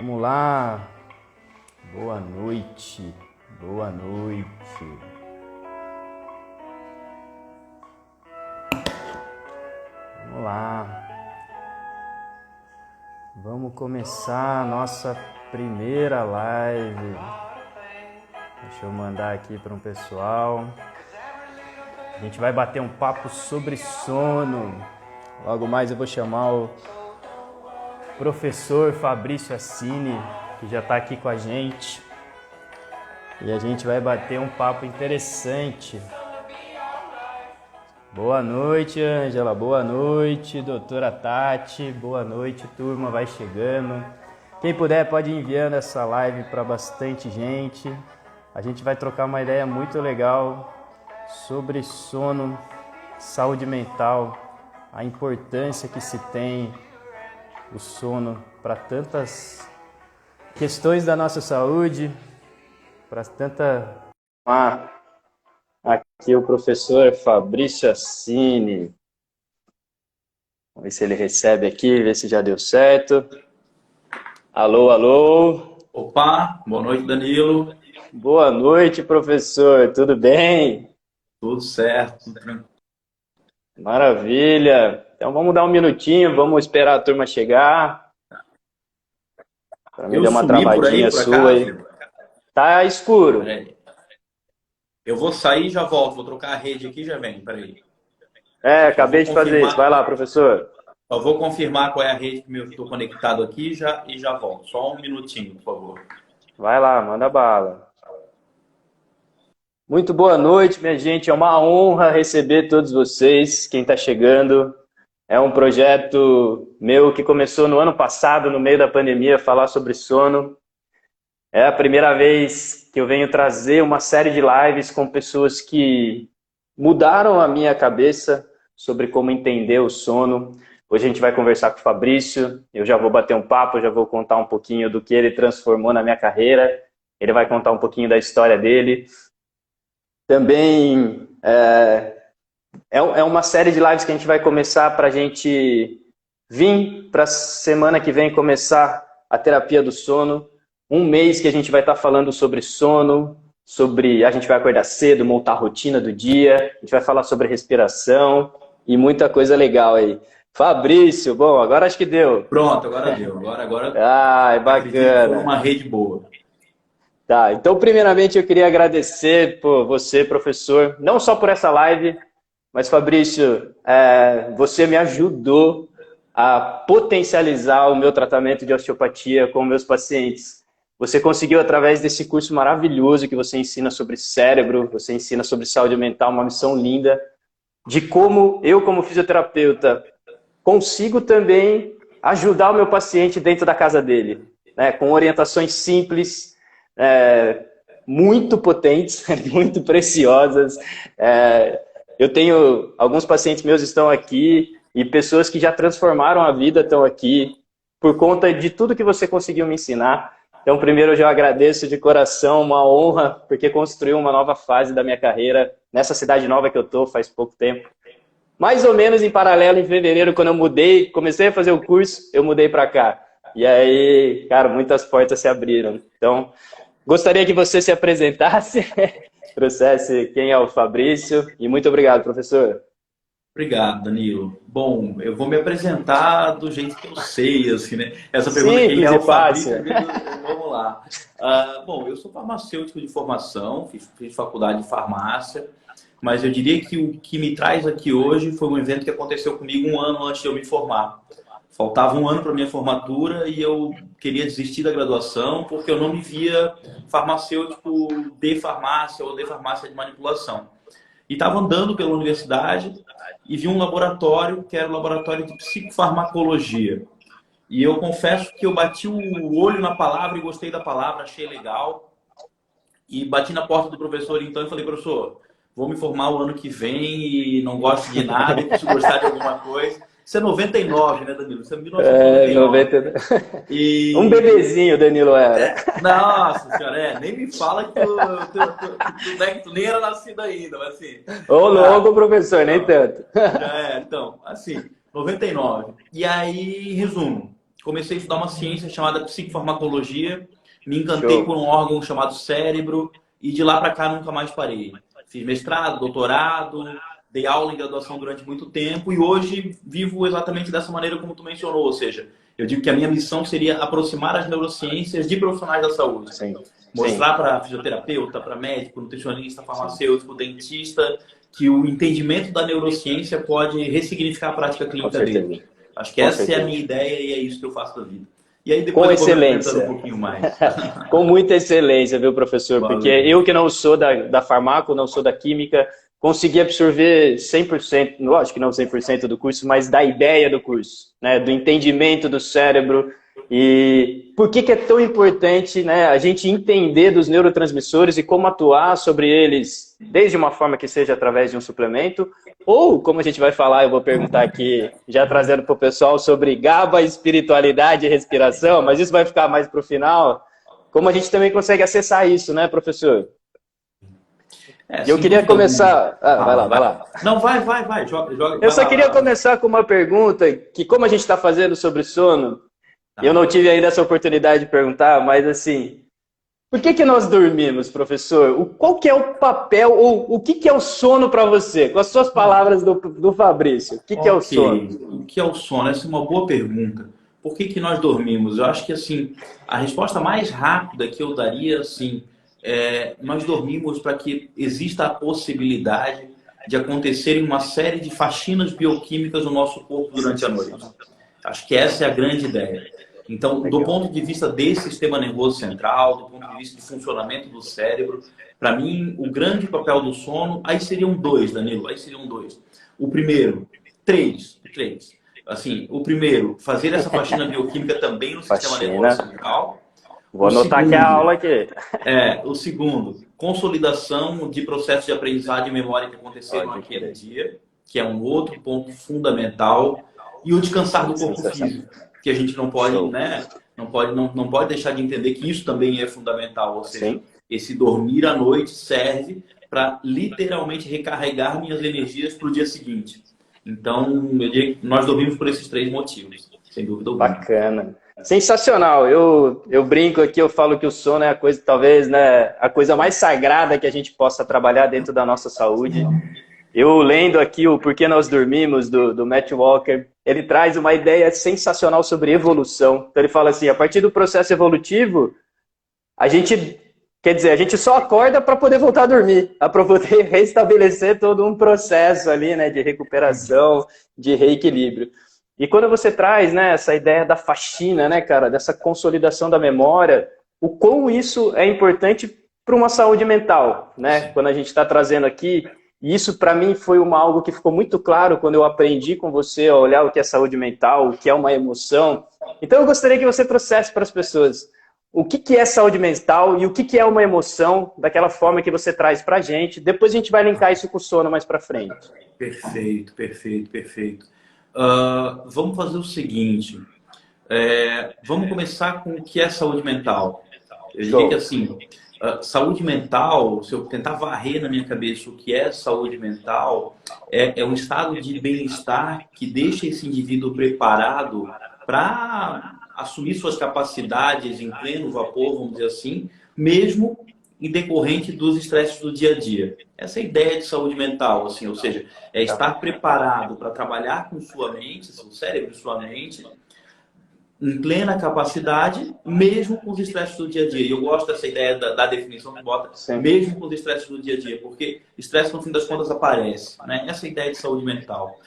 Vamos lá. Boa noite. Boa noite. Vamos lá. Vamos começar a nossa primeira live. Deixa eu mandar aqui para um pessoal. A gente vai bater um papo sobre sono. Logo mais eu vou chamar o professor Fabrício Assini, que já está aqui com a gente. E a gente vai bater um papo interessante. Boa noite, Ângela. Boa noite, doutora Tati. Boa noite, turma. Vai chegando. Quem puder pode ir enviando essa live para bastante gente. A gente vai trocar uma ideia muito legal sobre sono, saúde mental, a importância que se tem o sono para tantas questões da nossa saúde, para tanta... Aqui o professor Fabrício Assini. Vamos ver se ele recebe aqui, ver se já deu certo. Alô, alô. Opa, boa noite, Danilo. Boa noite, professor. Tudo bem? Tudo certo, tudo tranquilo. Maravilha. Então vamos dar um minutinho, vamos esperar a turma chegar. Para mim deu uma travadinha sua aí. Tá escuro. Peraí. Eu vou sair e já volto. Vou trocar a rede aqui e já vem. Peraí. Acabei de fazer isso. Vai lá, professor. Eu vou confirmar qual é a rede que eu estou conectado aqui e já volto. Só um minutinho, por favor. Vai lá, manda bala. Muito boa noite, minha gente. É uma honra receber todos vocês, quem está chegando. É um projeto meu que começou no ano passado, no meio da pandemia, falar sobre sono. É a primeira vez que eu venho trazer uma série de lives com pessoas que mudaram a minha cabeça sobre como entender o sono. Hoje a gente vai conversar com o Fabrício, eu já vou bater um papo, eu já vou contar um pouquinho do que ele transformou na minha carreira. Ele vai contar um pouquinho da história dele. Também é uma série de lives que a gente vai começar para a gente vir para a semana que vem começar a terapia do sono. Um mês que a gente vai estar falando sobre sono, a gente vai acordar cedo, montar a rotina do dia, a gente vai falar sobre respiração e muita coisa legal aí. Fabrício, bom, agora acho que deu. Pronto, agora deu. Agora é bacana. Foi uma rede boa. Tá, então primeiramente eu queria agradecer por você, professor, não só por essa live, mas Fabrício, você me ajudou a potencializar o meu tratamento de osteopatia com meus pacientes. Você conseguiu, através desse curso maravilhoso que você ensina sobre cérebro, você ensina sobre saúde mental, uma missão linda, de como eu, como fisioterapeuta, consigo também ajudar o meu paciente dentro da casa dele, né, com orientações simples, muito potentes, muito preciosas. Eu tenho, alguns pacientes meus estão aqui e pessoas que já transformaram a vida estão aqui por conta de tudo que você conseguiu me ensinar. Então, primeiro, eu já agradeço de coração, uma honra, porque construiu uma nova fase da minha carreira nessa cidade nova que eu estou faz pouco tempo. Mais ou menos em paralelo, em fevereiro, quando eu comecei a fazer o curso, eu mudei para cá. E aí, cara, muitas portas se abriram. Então, gostaria que você se apresentasse, trouxesse quem é o Fabrício, e muito obrigado, professor. Obrigado, Danilo. Bom, eu vou me apresentar do jeito que eu sei, assim, né? Essa pergunta, Simples, quem é o fácil. Fabrício? Vamos lá. Bom, eu sou farmacêutico de formação, fiz faculdade de farmácia, mas eu diria que o que me traz aqui hoje foi um evento que aconteceu comigo um ano antes de eu me formar. Faltava um ano para minha formatura e eu queria desistir da graduação porque eu não me via farmacêutico de farmácia ou de farmácia de manipulação. E estava andando pela universidade e vi um laboratório que era o laboratório de psicofarmacologia. E eu confesso que eu bati o olho na palavra e gostei da palavra, achei legal. E bati na porta do professor então e falei, professor, vou me formar o ano que vem e não gosto de nada, preciso gostar de alguma coisa. Isso é 99, né, Danilo? Isso é 1999. Um bebezinho, Danilo era. Nossa senhora, nem me fala que tu nem era nascido ainda, mas assim... Ô, louco, professor, nem tanto. Então, assim, 99. E aí, resumo, comecei a estudar uma ciência chamada psicofarmacologia, me encantei Show. por um órgão chamado cérebro e de lá para cá nunca mais parei. Fiz mestrado, doutorado, dei aula em graduação durante muito tempo e hoje vivo exatamente dessa maneira como tu mencionou, ou seja, eu digo que a minha missão seria aproximar as neurociências de profissionais da saúde. Sim, sim, Mostrar para fisioterapeuta, para médico, nutricionista, sim, farmacêutico, dentista, que o entendimento da neurociência pode ressignificar a prática com clínica certeza, dele. Acho que com essa é a certeza. minha ideia e é isso que eu faço da vida. E aí depois Com eu vou me apresentando um excelência. pouquinho mais. Com muita excelência, viu, professor? Porque Valeu. eu que não sou da farmácia, não sou da química, consegui absorver 100%, lógico que não 100% do curso, mas da ideia do curso, né? Do entendimento do cérebro. E por que que é tão importante, né, a gente entender dos neurotransmissores e como atuar sobre eles, desde uma forma que seja através de um suplemento, ou, como a gente vai falar, eu vou perguntar aqui, já trazendo para o pessoal, sobre GABA, espiritualidade e respiração, mas isso vai ficar mais para o final. Como a gente também consegue acessar isso, né, professor? É, E eu sem queria dúvida alguma. começar... Ah, vai Fala, lá, vai vai. lá. Não, vai. Joga, Eu vai só lá, vai queria lá. começar com uma pergunta, que como a gente está fazendo sobre sono, eu não Tá. tive ainda essa oportunidade de perguntar, mas assim, por que que nós dormimos, professor? Qual que é o papel, ou o que que é o sono para você? Com as suas palavras do Fabrício, o que que é o sono? Ok. O que é o sono? Essa é uma boa pergunta. Por que que nós dormimos? Eu acho que assim, a resposta mais rápida que eu daria, assim, nós dormimos para que exista a possibilidade de acontecerem uma série de faxinas bioquímicas no nosso corpo durante a noite. Sensacional. Acho que essa é a grande ideia. Então, do Legal. ponto de vista desse sistema nervoso central, do ponto de vista de funcionamento do cérebro, para mim, o grande papel do sono, aí seriam dois, Danilo, aí seriam dois. O primeiro, três. Assim, o primeiro, fazer essa faxina bioquímica também no sistema Faxina. nervoso central. Vou O anotar aqui a segundo, aula aqui. consolidação de processos de aprendizado e memória que aconteceram Pode naquele crer. dia, que é um outro ponto fundamental, e o descansar do corpo Sensacional. físico, que a gente não pode, Show. né, não pode deixar de entender que isso também é fundamental, ou seja, Sim. esse dormir à noite serve para literalmente recarregar minhas energias para o dia seguinte. Então, eu diria que nós dormimos por esses três motivos, sem dúvida alguma. Bacana. Sensacional. Eu brinco aqui, eu falo que o sono é a coisa, talvez, né, a coisa mais sagrada que a gente possa trabalhar dentro da nossa saúde. Eu lendo aqui o Porquê Nós Dormimos, do Matt Walker, ele traz uma ideia sensacional sobre evolução. Então ele fala assim, a partir do processo evolutivo, a gente, quer dizer, a gente só acorda para poder voltar a dormir, para poder restabelecer todo um processo ali, né, de recuperação, de reequilíbrio. E quando você traz, né, essa ideia da faxina, né, cara, dessa consolidação da memória, o quão isso é importante para uma saúde mental, né? Quando a gente está trazendo aqui, e isso para mim foi algo que ficou muito claro quando eu aprendi com você a olhar o que é saúde mental, o que é uma emoção. Então eu gostaria que você trouxesse para as pessoas o que que é saúde mental e o que que é uma emoção, daquela forma que você traz para a gente. Depois a gente vai linkar isso com o sono mais para frente. Perfeito. Vamos fazer o seguinte. Vamos começar com o que é saúde mental. Eu diria que Show. assim, saúde mental, se eu tentar varrer na minha cabeça o que é saúde mental, é um estado de bem-estar que deixa esse indivíduo preparado para assumir suas capacidades em pleno vapor, vamos dizer assim, mesmo em decorrente dos estresses do dia a dia. Essa é a ideia de saúde mental, assim, ou seja, é estar preparado para trabalhar com sua mente, seu cérebro e sua mente, em plena capacidade, mesmo com os estresses do dia a dia. E eu gosto dessa ideia da definição que bota, Sim. mesmo com os estresses do dia a dia, porque estresse, no fim das contas, aparece. Né? Essa é a ideia de saúde mental.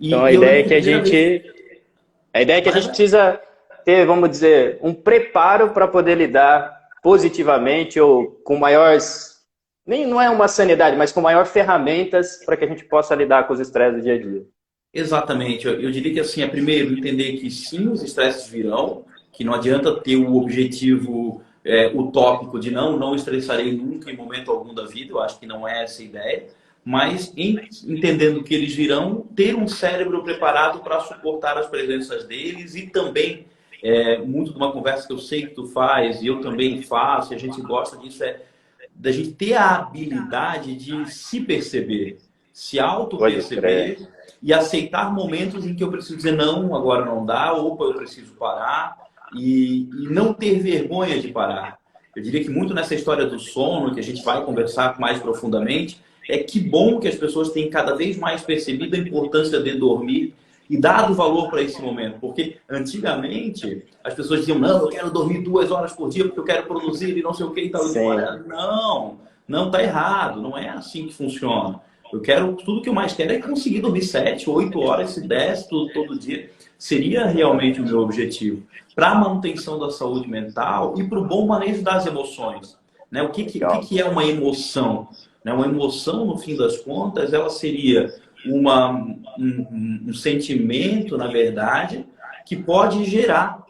Então a E eu ideia lembro é que que a a primeira vez... gente Vai. precisa ter, vamos dizer, um preparo para poder lidar positivamente ou com maiores, nem não é uma sanidade, mas com maior ferramentas para que a gente possa lidar com os estresses do dia a dia. Exatamente. Eu diria que assim, é primeiro entender que sim, os estresses virão, que não adianta ter o objetivo utópico de não estressarei nunca em momento algum da vida, eu acho que não é essa a ideia, mas entendendo que eles virão, ter um cérebro preparado para suportar as presenças deles e também, muito de uma conversa que eu sei que tu faz e eu também faço, e a gente gosta disso, da gente ter a habilidade de se perceber. se auto-perceber e aceitar momentos em que eu preciso dizer não, agora não dá, opa, eu preciso parar e não ter vergonha de parar. Eu diria que muito nessa história do sono, que a gente vai conversar mais profundamente, é que bom que as pessoas têm cada vez mais percebido a importância de dormir e dado valor para esse momento. Porque antigamente as pessoas diziam, não, eu quero dormir 2 horas por dia porque eu quero produzir e não sei o que e tal. Não, não, está errado, não é assim que funciona. Eu quero, tudo que eu mais quero é conseguir dormir 7, 8 horas, se der, todo dia. Seria realmente o meu objetivo. Para a manutenção da saúde mental e para o bom manejo das emoções. Né? O que é uma emoção? Né? Uma emoção, no fim das contas, ela seria um sentimento, na verdade, que pode gerar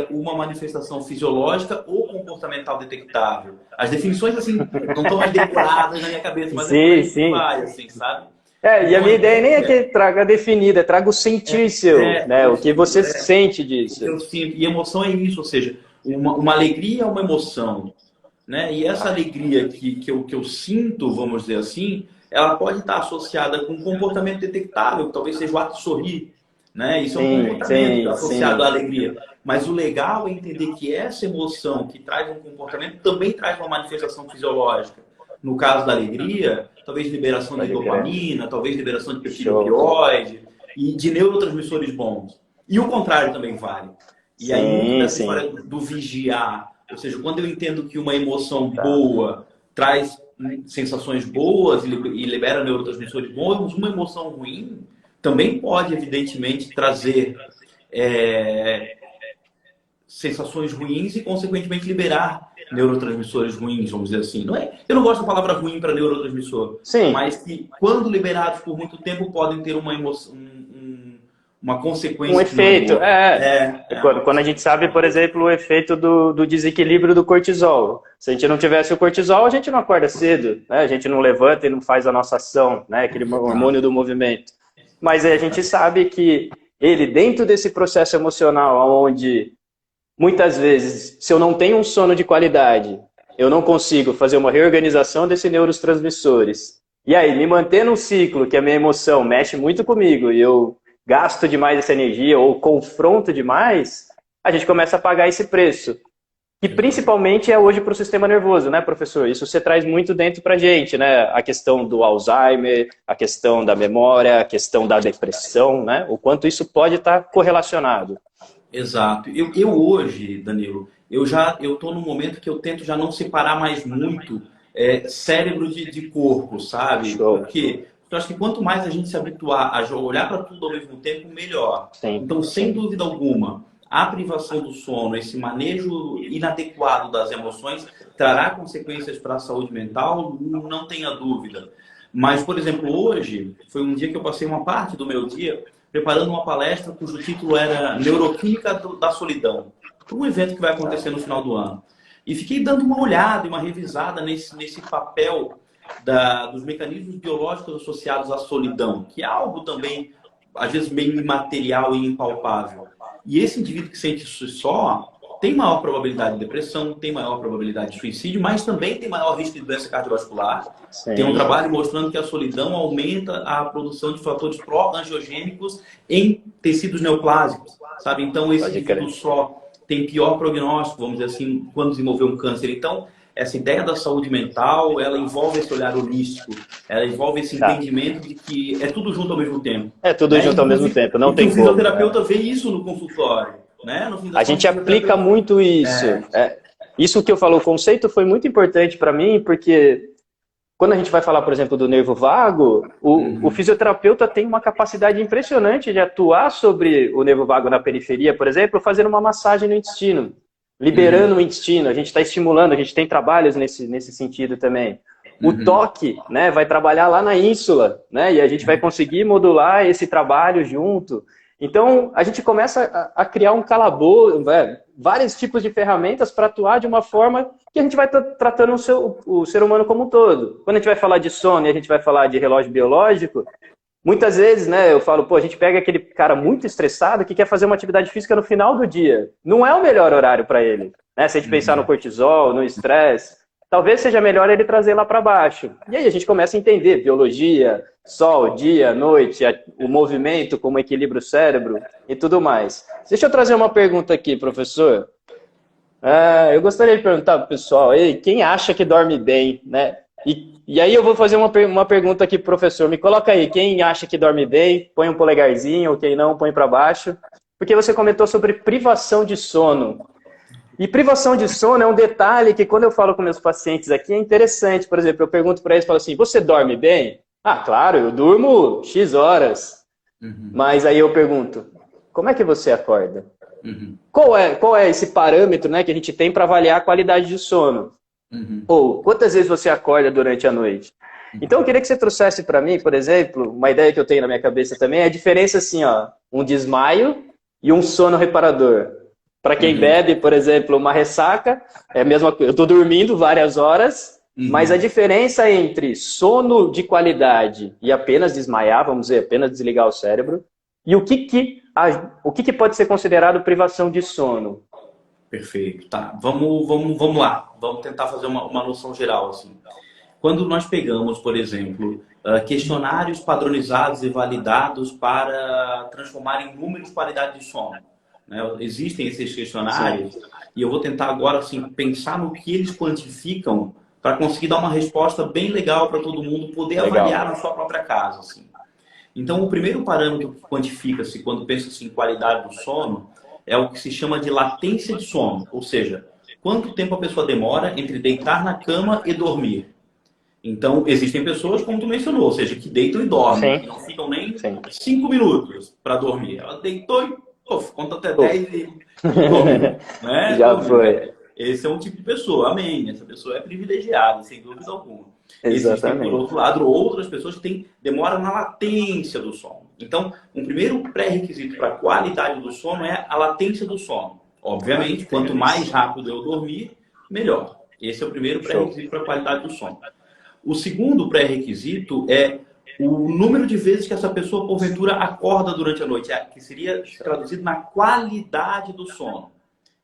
uma manifestação fisiológica ou comportamental detectável. As definições, assim, não estão mais decoradas na minha cabeça, mas sim. Vai, assim, sabe? E a minha ideia nem é que traga definida, traga o sentir seu, né? O que você sente disso. Eu sinto. E emoção é isso, ou seja, uma alegria é uma emoção, né? E essa alegria que eu sinto, vamos dizer assim, ela pode estar associada com um comportamento detectável, que talvez seja o ato de sorrir, né? Isso é um comportamento associado à alegria. Mas o legal é entender que essa emoção que traz um comportamento também traz uma manifestação fisiológica. No caso da alegria, talvez liberação de dopamina, talvez liberação de peptidopioide e de neurotransmissores bons. E o contrário também vale. E aí, muito dessa história do vigiar, ou seja, quando eu entendo que uma emoção boa traz sensações boas e libera neurotransmissores bons, uma emoção ruim também pode, evidentemente, trazer sensações ruins e, consequentemente, liberar neurotransmissores ruins, vamos dizer assim. Eu não gosto da palavra ruim para neurotransmissor, mas que, quando liberados por muito tempo, podem ter uma emoção, uma consequência. Um efeito. Quando a gente sabe, por exemplo, o efeito do desequilíbrio do cortisol. Se a gente não tivesse o cortisol, a gente não acorda cedo, né? A gente não levanta e não faz a nossa ação, né? Aquele hormônio do movimento. Mas a gente sabe que ele, dentro desse processo emocional, onde muitas vezes, se eu não tenho um sono de qualidade, eu não consigo fazer uma reorganização desses neurotransmissores. E aí, me manter num ciclo que a minha emoção mexe muito comigo e eu gasto demais essa energia ou confronto demais, a gente começa a pagar esse preço. Que principalmente é hoje para o sistema nervoso, né, professor? Isso você traz muito dentro para a gente, né? A questão do Alzheimer, a questão da memória, a questão da depressão, né? O quanto isso pode estar correlacionado. Exato. Eu hoje, Danilo, eu estou num momento que eu tento já não separar mais muito cérebro de corpo, sabe? Porque eu acho que quanto mais a gente se habituar a olhar para tudo ao mesmo tempo, melhor. Então, sem dúvida alguma, a privação do sono, esse manejo inadequado das emoções, trará consequências para a saúde mental, não tenha dúvida. Mas, por exemplo, hoje foi um dia que eu passei uma parte do meu dia preparando uma palestra cujo título era Neuroquímica da Solidão, para um evento que vai acontecer no final do ano. E fiquei dando uma olhada e uma revisada nesse papel dos mecanismos biológicos associados à solidão, que é algo também, às vezes, meio imaterial e impalpável. E esse indivíduo que sente isso só tem maior probabilidade de depressão, tem maior probabilidade de suicídio, mas também tem maior risco de doença cardiovascular. Tem um trabalho mostrando que a solidão aumenta a produção de fatores pró-angiogênicos em tecidos neoplásicos, sabe? Então, esse indivíduo só tem pior prognóstico, vamos dizer assim, quando desenvolver um câncer. Então, essa ideia da saúde mental, ela envolve esse olhar holístico, ela envolve esse entendimento de que é tudo junto ao mesmo tempo. É tudo junto ao mesmo tempo, não tem como. O fisioterapeuta vê isso no consultório. Né? A gente aplica muito isso. Isso que eu falo, o conceito foi muito importante para mim, porque quando a gente vai falar, por exemplo, do nervo vago, o fisioterapeuta tem uma capacidade impressionante de atuar sobre o nervo vago na periferia, por exemplo, fazendo uma massagem no intestino, liberando o intestino. A gente está estimulando, a gente tem trabalhos nesse sentido também. O toque, né, vai trabalhar lá na ínsula, né, e a gente vai conseguir modular esse trabalho junto. Então, a gente começa a criar um calabouço, vários tipos de ferramentas para atuar de uma forma que a gente vai tratando o ser humano como um todo. Quando a gente vai falar de sono e a gente vai falar de relógio biológico, muitas vezes, né, eu falo, a gente pega aquele cara muito estressado que quer fazer uma atividade física no final do dia. Não é o melhor horário para ele, né? Se a gente pensar no cortisol, no estresse. talvez seja melhor ele trazer lá para baixo. E aí a gente começa a entender biologia, sol, dia, noite, o movimento, como equilibra o cérebro e tudo mais. Deixa eu trazer uma pergunta aqui, professor. Eu gostaria de perguntar para o pessoal aí, quem acha que dorme bem, né? E aí eu vou fazer uma pergunta aqui, professor. Me coloca aí, quem acha que dorme bem, põe um polegarzinho, quem não, põe para baixo. Porque você comentou sobre privação de sono. E privação de sono é um detalhe que quando eu falo com meus pacientes aqui é interessante. Por exemplo, eu pergunto para eles, falo assim, você dorme bem? Ah, claro, eu durmo X horas. Mas aí eu pergunto, como é que você acorda? Qual é esse parâmetro, né, que a gente tem para avaliar a qualidade de sono? Ou quantas vezes você acorda durante a noite? Então eu queria que você trouxesse para mim, por exemplo, uma ideia que eu tenho na minha cabeça também, é a diferença assim, ó, um desmaio e um sono reparador. Para quem bebe, por exemplo, uma ressaca, é a mesma coisa. Eu estou dormindo várias horas, mas a diferença entre sono de qualidade e apenas desmaiar, vamos dizer, apenas desligar o cérebro, e o que pode ser considerado privação de sono? Perfeito. Tá, vamos lá. Vamos tentar fazer uma noção geral, assim. Quando nós pegamos, por exemplo, questionários padronizados e validados para transformar em números de qualidade de sono, né? Existem esses questionários. Sim. E eu vou tentar agora assim, pensar no que eles quantificam para conseguir dar uma resposta bem legal para todo mundo poder avaliar na sua própria casa. Assim. Então, o primeiro parâmetro que quantifica-se quando pensa-se em qualidade do sono é o que se chama de latência de sono, ou seja, quanto tempo a pessoa demora entre deitar na cama e dormir. Então, existem pessoas, como tu mencionou, ou seja, que deitam e dormem, que não ficam nem 5 minutos para dormir. Ela deitou e conta até 10 e dormiu. Né? Já foi. Esse é um tipo de pessoa, amém. Essa pessoa é privilegiada, sem dúvida alguma. Exatamente. Existem, por outro lado, outras pessoas que demoram na latência do sono. Então, um primeiro pré-requisito para a qualidade do sono é a latência do sono. Obviamente, quanto mais rápido eu dormir, melhor. Esse é o primeiro pré-requisito para a qualidade do sono. O segundo pré-requisito é o número de vezes que essa pessoa, porventura, acorda durante a noite, que seria traduzido na qualidade do sono.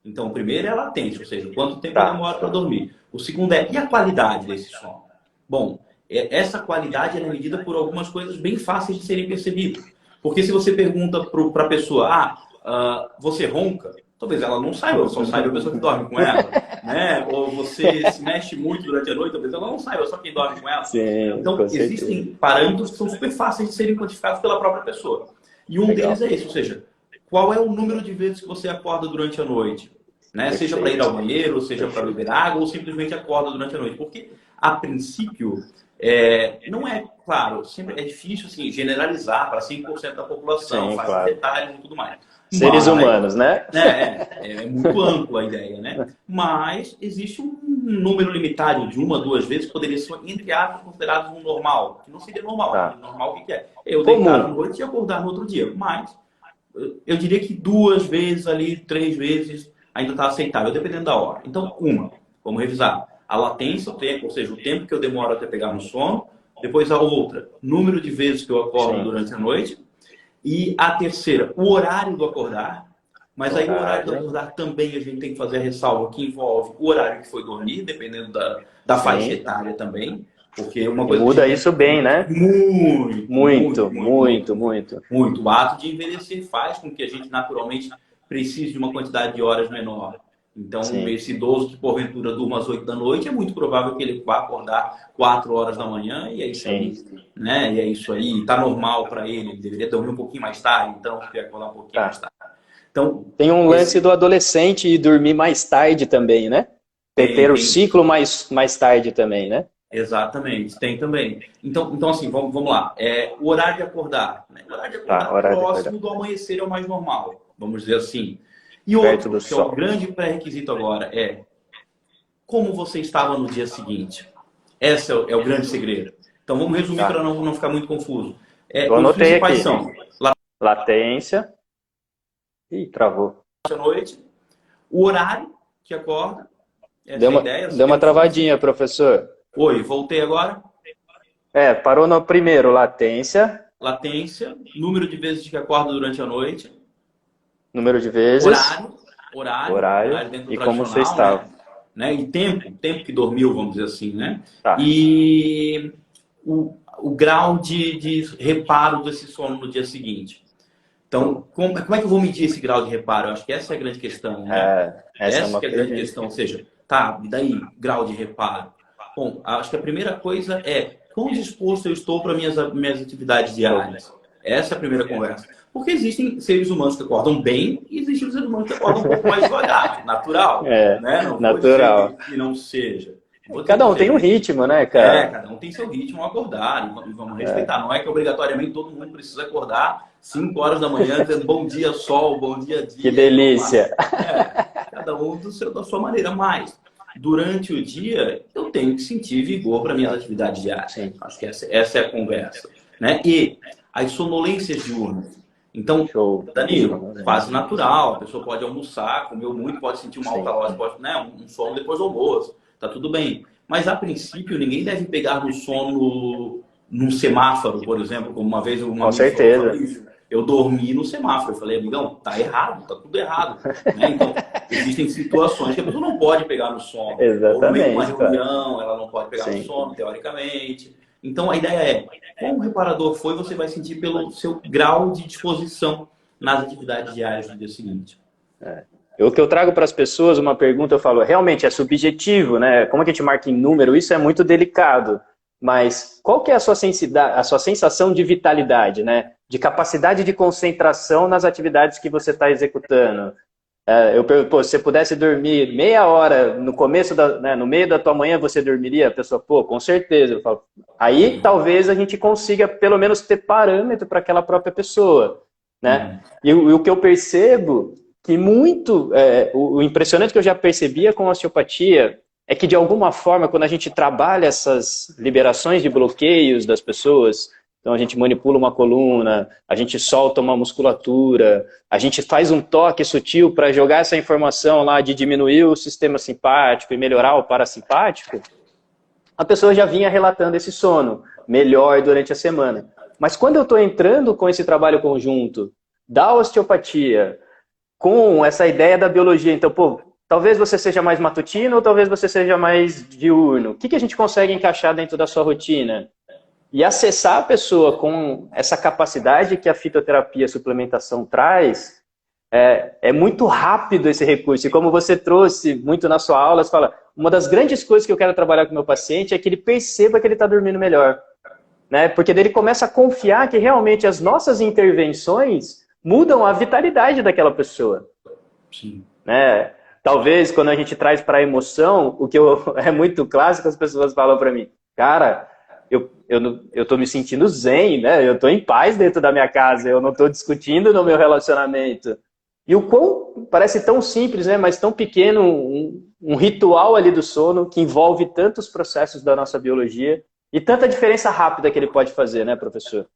Então, o primeiro é a latência, ou seja, quanto tempo demora para dormir. O segundo é, e a qualidade desse sono? Bom, essa qualidade é medida por algumas coisas bem fáceis de serem percebidas. Porque se você pergunta para a pessoa, você ronca? Talvez ela não saiba, só saiba a pessoa que dorme com ela. Né? Ou você se mexe muito durante a noite, talvez ela não saiba, só quem dorme com ela. Sim, então, existem parâmetros que são super fáceis de serem quantificados pela própria pessoa. E um deles é esse, ou seja, qual é o número de vezes que você acorda durante a noite? Né? Seja para ir ao banheiro, seja para beber água, ou simplesmente acorda durante a noite. Porque, a princípio, não é, claro, sempre é difícil assim, generalizar para 100% da população, faz detalhes e tudo mais. Seres humanos, né? É muito ampla a ideia, né? Mas existe um número limitado de 1 a 2 vezes que poderia ser, entre aspas, considerado um normal, que não seria normal. Normal o que é? Eu deitar à noite e acordar no outro dia. Mas eu diria que 2 vezes ali, 3 vezes ainda está aceitável, dependendo da hora. Então, vamos revisar. A latência, o tempo, ou seja, o tempo que eu demoro até pegar no sono. Depois a outra, número de vezes que eu acordo durante a noite. E a terceira, o horário do acordar. Mas aí o horário do acordar também a gente tem que fazer a ressalva que envolve o horário que foi dormir, dependendo da faixa etária também. Porque uma coisa muda isso bem, né? Muito. Muito. O ato de envelhecer faz com que a gente naturalmente precise de uma quantidade de horas menor. Então, esse idoso que porventura durma às 8 da noite, é muito provável que ele vá acordar 4 horas da manhã e é isso aí. Né? E é isso aí, tá normal para ele, ele deveria dormir um pouquinho mais tarde, então ele acordar um pouquinho mais tarde. Então, tem um lance do adolescente e dormir mais tarde também, né? Ter o ciclo mais tarde também, né? Exatamente, tem também. Então assim, vamos lá. O horário de acordar. Né? O horário de acordar próximo do amanhecer é o mais normal, vamos dizer assim. E outro, que é o grande pré-requisito agora, é como você estava no dia seguinte. Esse é o grande segredo. Então vamos resumir para não ficar muito confuso. Eu anotei aqui. São latência. Ih, travou. À noite, o horário que acorda. Deu uma travadinha, professor. Oi, voltei agora? Parou no primeiro, latência. Latência, número de vezes que acorda durante a noite. Número de vezes. Horário e como você estava. né? E tempo que dormiu, vamos dizer assim, né? Tá. E o grau de reparo desse sono no dia seguinte. Então, como é que eu vou medir esse grau de reparo? Eu acho que essa é a grande questão, né? Essa é Essa uma que é a grande pergunta. questão, ou seja, tá, e daí, grau de reparo? Bom, acho que a primeira coisa é quão disposto eu estou para minhas atividades diárias. Essa é a primeira conversa. Porque existem seres humanos que acordam bem e existem seres humanos que acordam um pouco mais devagar, natural, É, né? Não vou dizer natural. que não seja. Vou dizer Cada que um tem um seja. ritmo, né, cara? Cada um tem seu ritmo ao acordar e vamos respeitar. Não é que obrigatoriamente todo mundo precisa acordar 5 horas da manhã dizendo bom dia sol, bom dia Que dia. delícia. Cada um da sua maneira. Mas durante o dia eu tenho que sentir vigor para minhas atividades diárias. Sim. Acho que essa é a conversa, né? E as sonolências diurnas. Então, Show. Danilo, quase natural. A pessoa pode almoçar, comeu muito, pode sentir uma Sim. alta pode, né, um sono depois do almoço. Tá tudo bem. Mas, a princípio, ninguém deve pegar no sono num semáforo, por exemplo, como uma vez uma Com certeza. eu dormi no semáforo. Eu falei, amigão, tá errado, tá tudo errado. Né? Então, existem situações que a pessoa não pode pegar no sono. Ou no meio de uma Exatamente, cara. reunião, ela não pode pegar no Sim. sono, teoricamente. Então, a ideia é, como o reparador foi, você vai sentir pelo seu grau de disposição nas atividades diárias do dia seguinte. O que eu trago para as pessoas, uma pergunta, eu falo, realmente é subjetivo, né? Como é que a gente marca em número? Isso é muito delicado. Mas qual que é a sua sensação de vitalidade, né? De capacidade de concentração nas atividades que você está executando? Eu pergunto, se você pudesse dormir meia hora no começo, no meio da tua manhã, você dormiria? A pessoa, com certeza. Eu falo, aí talvez a gente consiga pelo menos ter parâmetro para aquela própria pessoa, né? E o que eu percebo que o impressionante que eu já percebia com a osteopatia é que, de alguma forma, quando a gente trabalha essas liberações de bloqueios das pessoas, então a gente manipula uma coluna, a gente solta uma musculatura, a gente faz um toque sutil para jogar essa informação lá de diminuir o sistema simpático e melhorar o parasimpático, a pessoa já vinha relatando esse sono melhor durante a semana. Mas quando eu estou entrando com esse trabalho conjunto da osteopatia, com essa ideia da biologia, então, talvez você seja mais matutino ou talvez você seja mais diurno. O que a gente consegue encaixar dentro da sua rotina? E acessar a pessoa com essa capacidade que a fitoterapia, a suplementação traz, é muito rápido esse recurso. E como você trouxe muito na sua aula, você fala, uma das grandes coisas que eu quero trabalhar com o meu paciente é que ele perceba que ele está dormindo melhor. Né? Porque daí ele começa a confiar que realmente as nossas intervenções mudam a vitalidade daquela pessoa. Sim. Né? Talvez, quando a gente traz para a emoção, é muito clássico, as pessoas falam para mim, cara, eu tô me sentindo zen, né? Eu tô em paz dentro da minha casa, eu não tô discutindo no meu relacionamento. E o quão parece tão simples, né? Mas tão pequeno, um ritual ali do sono que envolve tantos processos da nossa biologia e tanta diferença rápida que ele pode fazer, né, professor?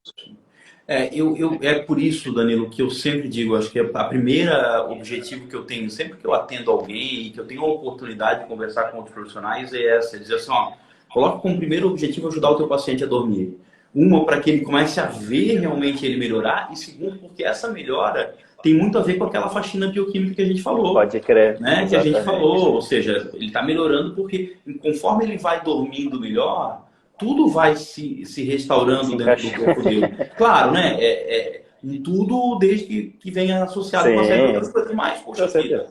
É por isso, Danilo, que eu sempre digo, acho que a primeira objetivo que eu tenho, sempre que eu atendo alguém e que eu tenho a oportunidade de conversar com outros profissionais, é dizer assim, coloca como primeiro objetivo ajudar o teu paciente a dormir. Uma, para que ele comece a ver realmente ele melhorar, e segundo, porque essa melhora tem muito a ver com aquela faxina bioquímica que a gente falou. Pode crer. Né? Que a gente falou, ou seja, ele está melhorando porque conforme ele vai dormindo melhor, tudo vai se restaurando dentro do corpo dele. Claro, né? Tudo desde que venha associado com uma série de outras coisas mais. Poxa vida,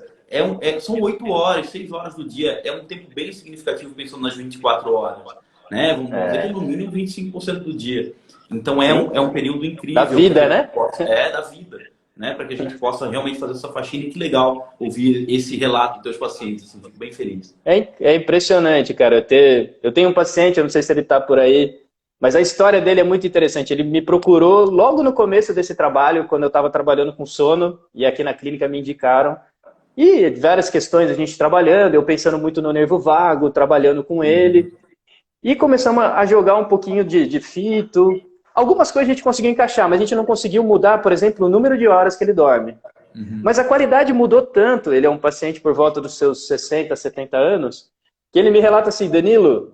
são 8 horas, 6 horas do dia. É um tempo bem significativo pensando nas 24 horas. Né? Vamos dizer que no mínimo 25% do dia. Então é um período incrível. Da vida, né? Da vida. Né? Para que a gente possa realmente fazer essa faxina. E que legal ouvir esse relato dos teus pacientes. Assim, fico bem feliz. É impressionante, cara. Eu tenho um paciente, eu não sei se ele está por aí, mas a história dele é muito interessante. Ele me procurou logo no começo desse trabalho, quando eu estava trabalhando com sono, e aqui na clínica me indicaram. E várias questões a gente trabalhando, eu pensando muito no nervo vago, trabalhando com ele. E começamos a jogar um pouquinho de fito. Algumas coisas a gente conseguiu encaixar, mas a gente não conseguiu mudar, por exemplo, o número de horas que ele dorme. Mas a qualidade mudou tanto, ele é um paciente por volta dos seus 60, 70 anos, que ele me relata assim, Danilo,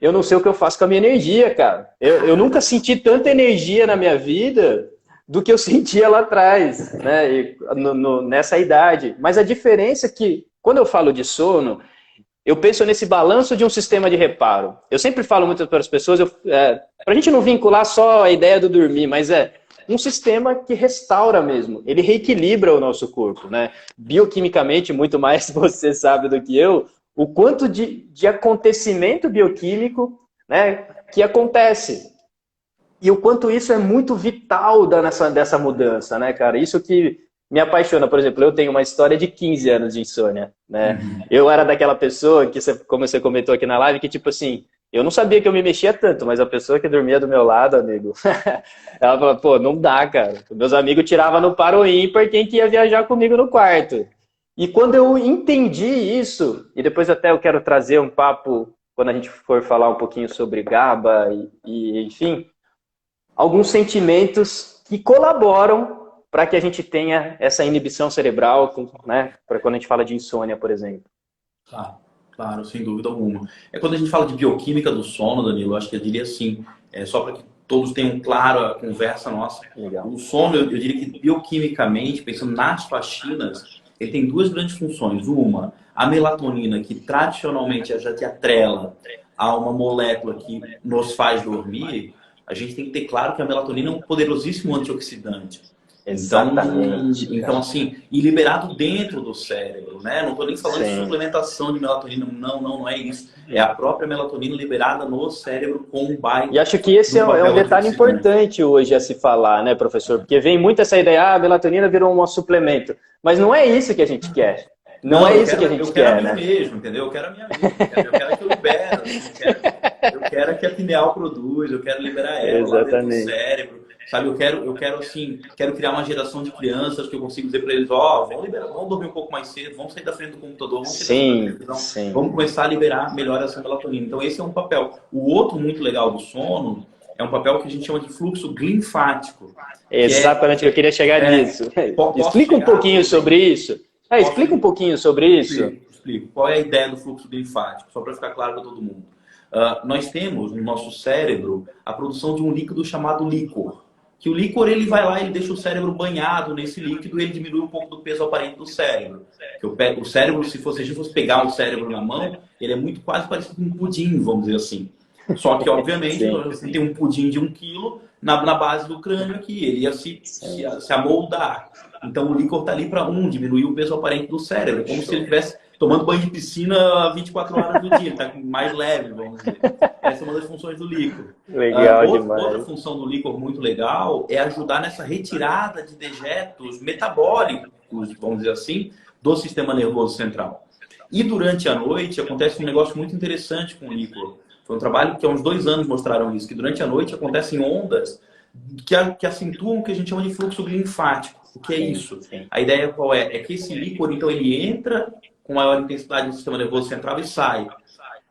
eu não sei o que eu faço com a minha energia, cara. Eu nunca senti tanta energia na minha vida do que eu sentia lá atrás, né? Nessa idade. Mas a diferença é que, quando eu falo de sono, eu penso nesse balanço de um sistema de reparo. Eu sempre falo muito para as pessoas, para a gente não vincular só a ideia do dormir, mas é um sistema que restaura mesmo, ele reequilibra o nosso corpo, né? Bioquimicamente, muito mais você sabe do que eu, o quanto de acontecimento bioquímico, né, que acontece. E o quanto isso é muito vital dessa mudança, né, cara? Isso que me apaixona. Por exemplo, eu tenho uma história de 15 anos de insônia, né? Eu era daquela pessoa que, como você comentou aqui na live, que tipo assim, eu não sabia que eu me mexia tanto, mas a pessoa que dormia do meu lado, amigo, ela falou, pô, não dá, cara. Meus amigos tiravam no par ou ímpar quem que ia viajar comigo no quarto. E quando eu entendi isso, e depois até eu quero trazer um papo, quando a gente for falar um pouquinho sobre GABA enfim, alguns sentimentos que colaboram para que a gente tenha essa inibição cerebral, né, para quando a gente fala de insônia, por exemplo. Claro, claro, sem dúvida alguma. É quando a gente fala de bioquímica do sono, Danilo, eu acho que eu diria assim, só para que todos tenham claro a conversa nossa. Legal. O sono, eu diria que bioquimicamente, pensando nas faxinas, ele tem duas grandes funções. Uma, a melatonina, que tradicionalmente já te atrela a uma molécula que nos faz dormir. A gente tem que ter claro que a melatonina é um poderosíssimo antioxidante. Exatamente. Então, assim, e liberado dentro do cérebro, né? Não estou nem falando de suplementação de melatonina, não é isso. É a própria melatonina liberada no cérebro com um baita. E acho que esse é um detalhe importante hoje a se falar, né, professor? Porque vem muito essa ideia, a melatonina virou um suplemento. Mas não é isso que a gente quer. Não é isso que a gente quer, né? Eu quero a minha mesmo, entendeu? Eu quero a minha mesmo. Eu quero que eu libero. Eu quero que a pineal produz, eu quero liberar ela lá dentro do cérebro. Sabe, eu quero assim, quero criar uma geração de crianças que eu consigo dizer para eles, vamos dormir um pouco mais cedo, vamos sair da frente do computador, vamos sair da televisão, vamos começar a liberar melhor essa melatonina. Então esse é um papel. O outro muito legal do sono é um papel que a gente chama de fluxo linfático. Exatamente, eu queria chegar nisso. Explica um pouquinho sobre isso. Explica um pouquinho sobre isso. Explico. Qual é a ideia do fluxo linfático? Só para ficar claro para todo mundo. Nós temos no nosso cérebro a produção de um líquido chamado líquor. Que o líquor, ele vai lá, ele deixa o cérebro banhado nesse líquido e ele diminui um pouco do peso aparente do cérebro. O cérebro, se a gente fosse pegar o cérebro na mão, ele é muito quase parecido com um pudim, vamos dizer assim. Só que, obviamente, você tem um pudim de 1 quilo na base do crânio aqui, ele ia se amoldar. Então, o líquor está ali para diminuir o peso aparente do cérebro, como se ele estivesse tomando banho de piscina 24 horas do dia, está mais leve, vamos dizer. Essa é uma das funções do líquor. Legal demais. Outra função do líquor muito legal é ajudar nessa retirada de dejetos metabólicos, vamos dizer assim, do sistema nervoso central. E durante a noite acontece um negócio muito interessante com o líquor. Foi um trabalho que há uns 2 anos mostraram isso, que durante a noite acontecem ondas que acentuam o que a gente chama de fluxo linfático. O que é isso? A ideia qual é? É que esse líquor, então, ele entra com maior intensidade no sistema nervoso central e sai,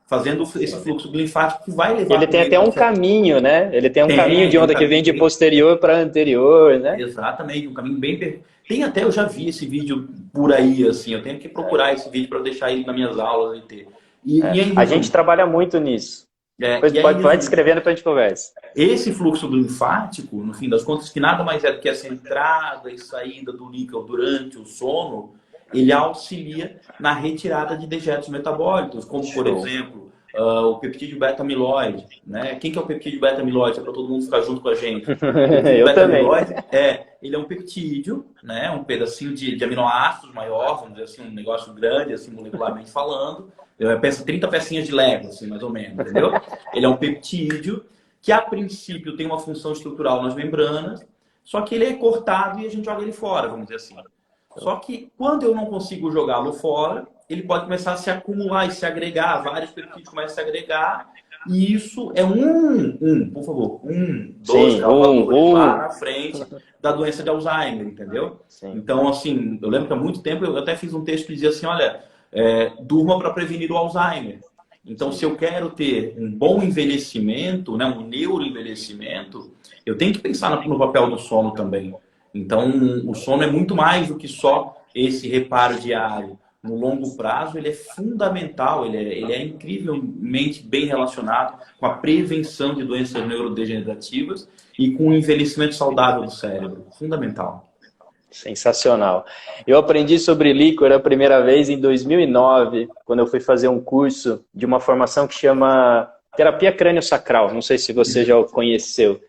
fazendo esse fluxo linfático que vai levar... Ele tem até um caminho, né? Ele tem um caminho de onda que vem de posterior para anterior, né? Exatamente, um caminho bem... Tem até, eu já vi esse vídeo por aí, assim, eu tenho que procurar esse vídeo para deixar ele nas minhas aulas e ter. A gente trabalha muito nisso. Pode descrevendo para a gente conversa. Esse fluxo linfático, no fim das contas, que nada mais é do que essa entrada e saída do líquido durante o sono, ele auxilia na retirada de dejetos metabólicos, como, por exemplo, o peptídeo beta-amiloide. Né? Quem que é o peptídeo beta-amiloide? É para todo mundo ficar junto com a gente. Eu também. Ele é um peptídeo, né? Um pedacinho de aminoácidos maior, vamos dizer assim, um negócio grande, assim, molecularmente falando. Pensa 30 pecinhas de Lego, assim, mais ou menos, entendeu? Ele é um peptídeo que, a princípio, tem uma função estrutural nas membranas, só que ele é cortado e a gente joga ele fora, vamos dizer assim. Só que, quando eu não consigo jogá-lo fora, ele pode começar a se acumular e se agregar, vários peptídeos começam a se agregar, e isso é por favor, 2 lá na frente da doença de Alzheimer, entendeu? Sim. Então, assim, eu lembro que há muito tempo eu até fiz um texto que dizia assim, olha, durma para prevenir o Alzheimer. Então, se eu quero ter um bom envelhecimento, né, um neuroenvelhecimento, eu tenho que pensar no papel do sono também. Então, o sono é muito mais do que só esse reparo diário. No longo prazo, ele é fundamental, ele é incrivelmente bem relacionado com a prevenção de doenças neurodegenerativas e com o envelhecimento saudável do cérebro. Fundamental. Sensacional. Eu aprendi sobre líquor a primeira vez em 2009, quando eu fui fazer um curso de uma formação que chama terapia crânio-sacral. Não sei se você já o conheceu.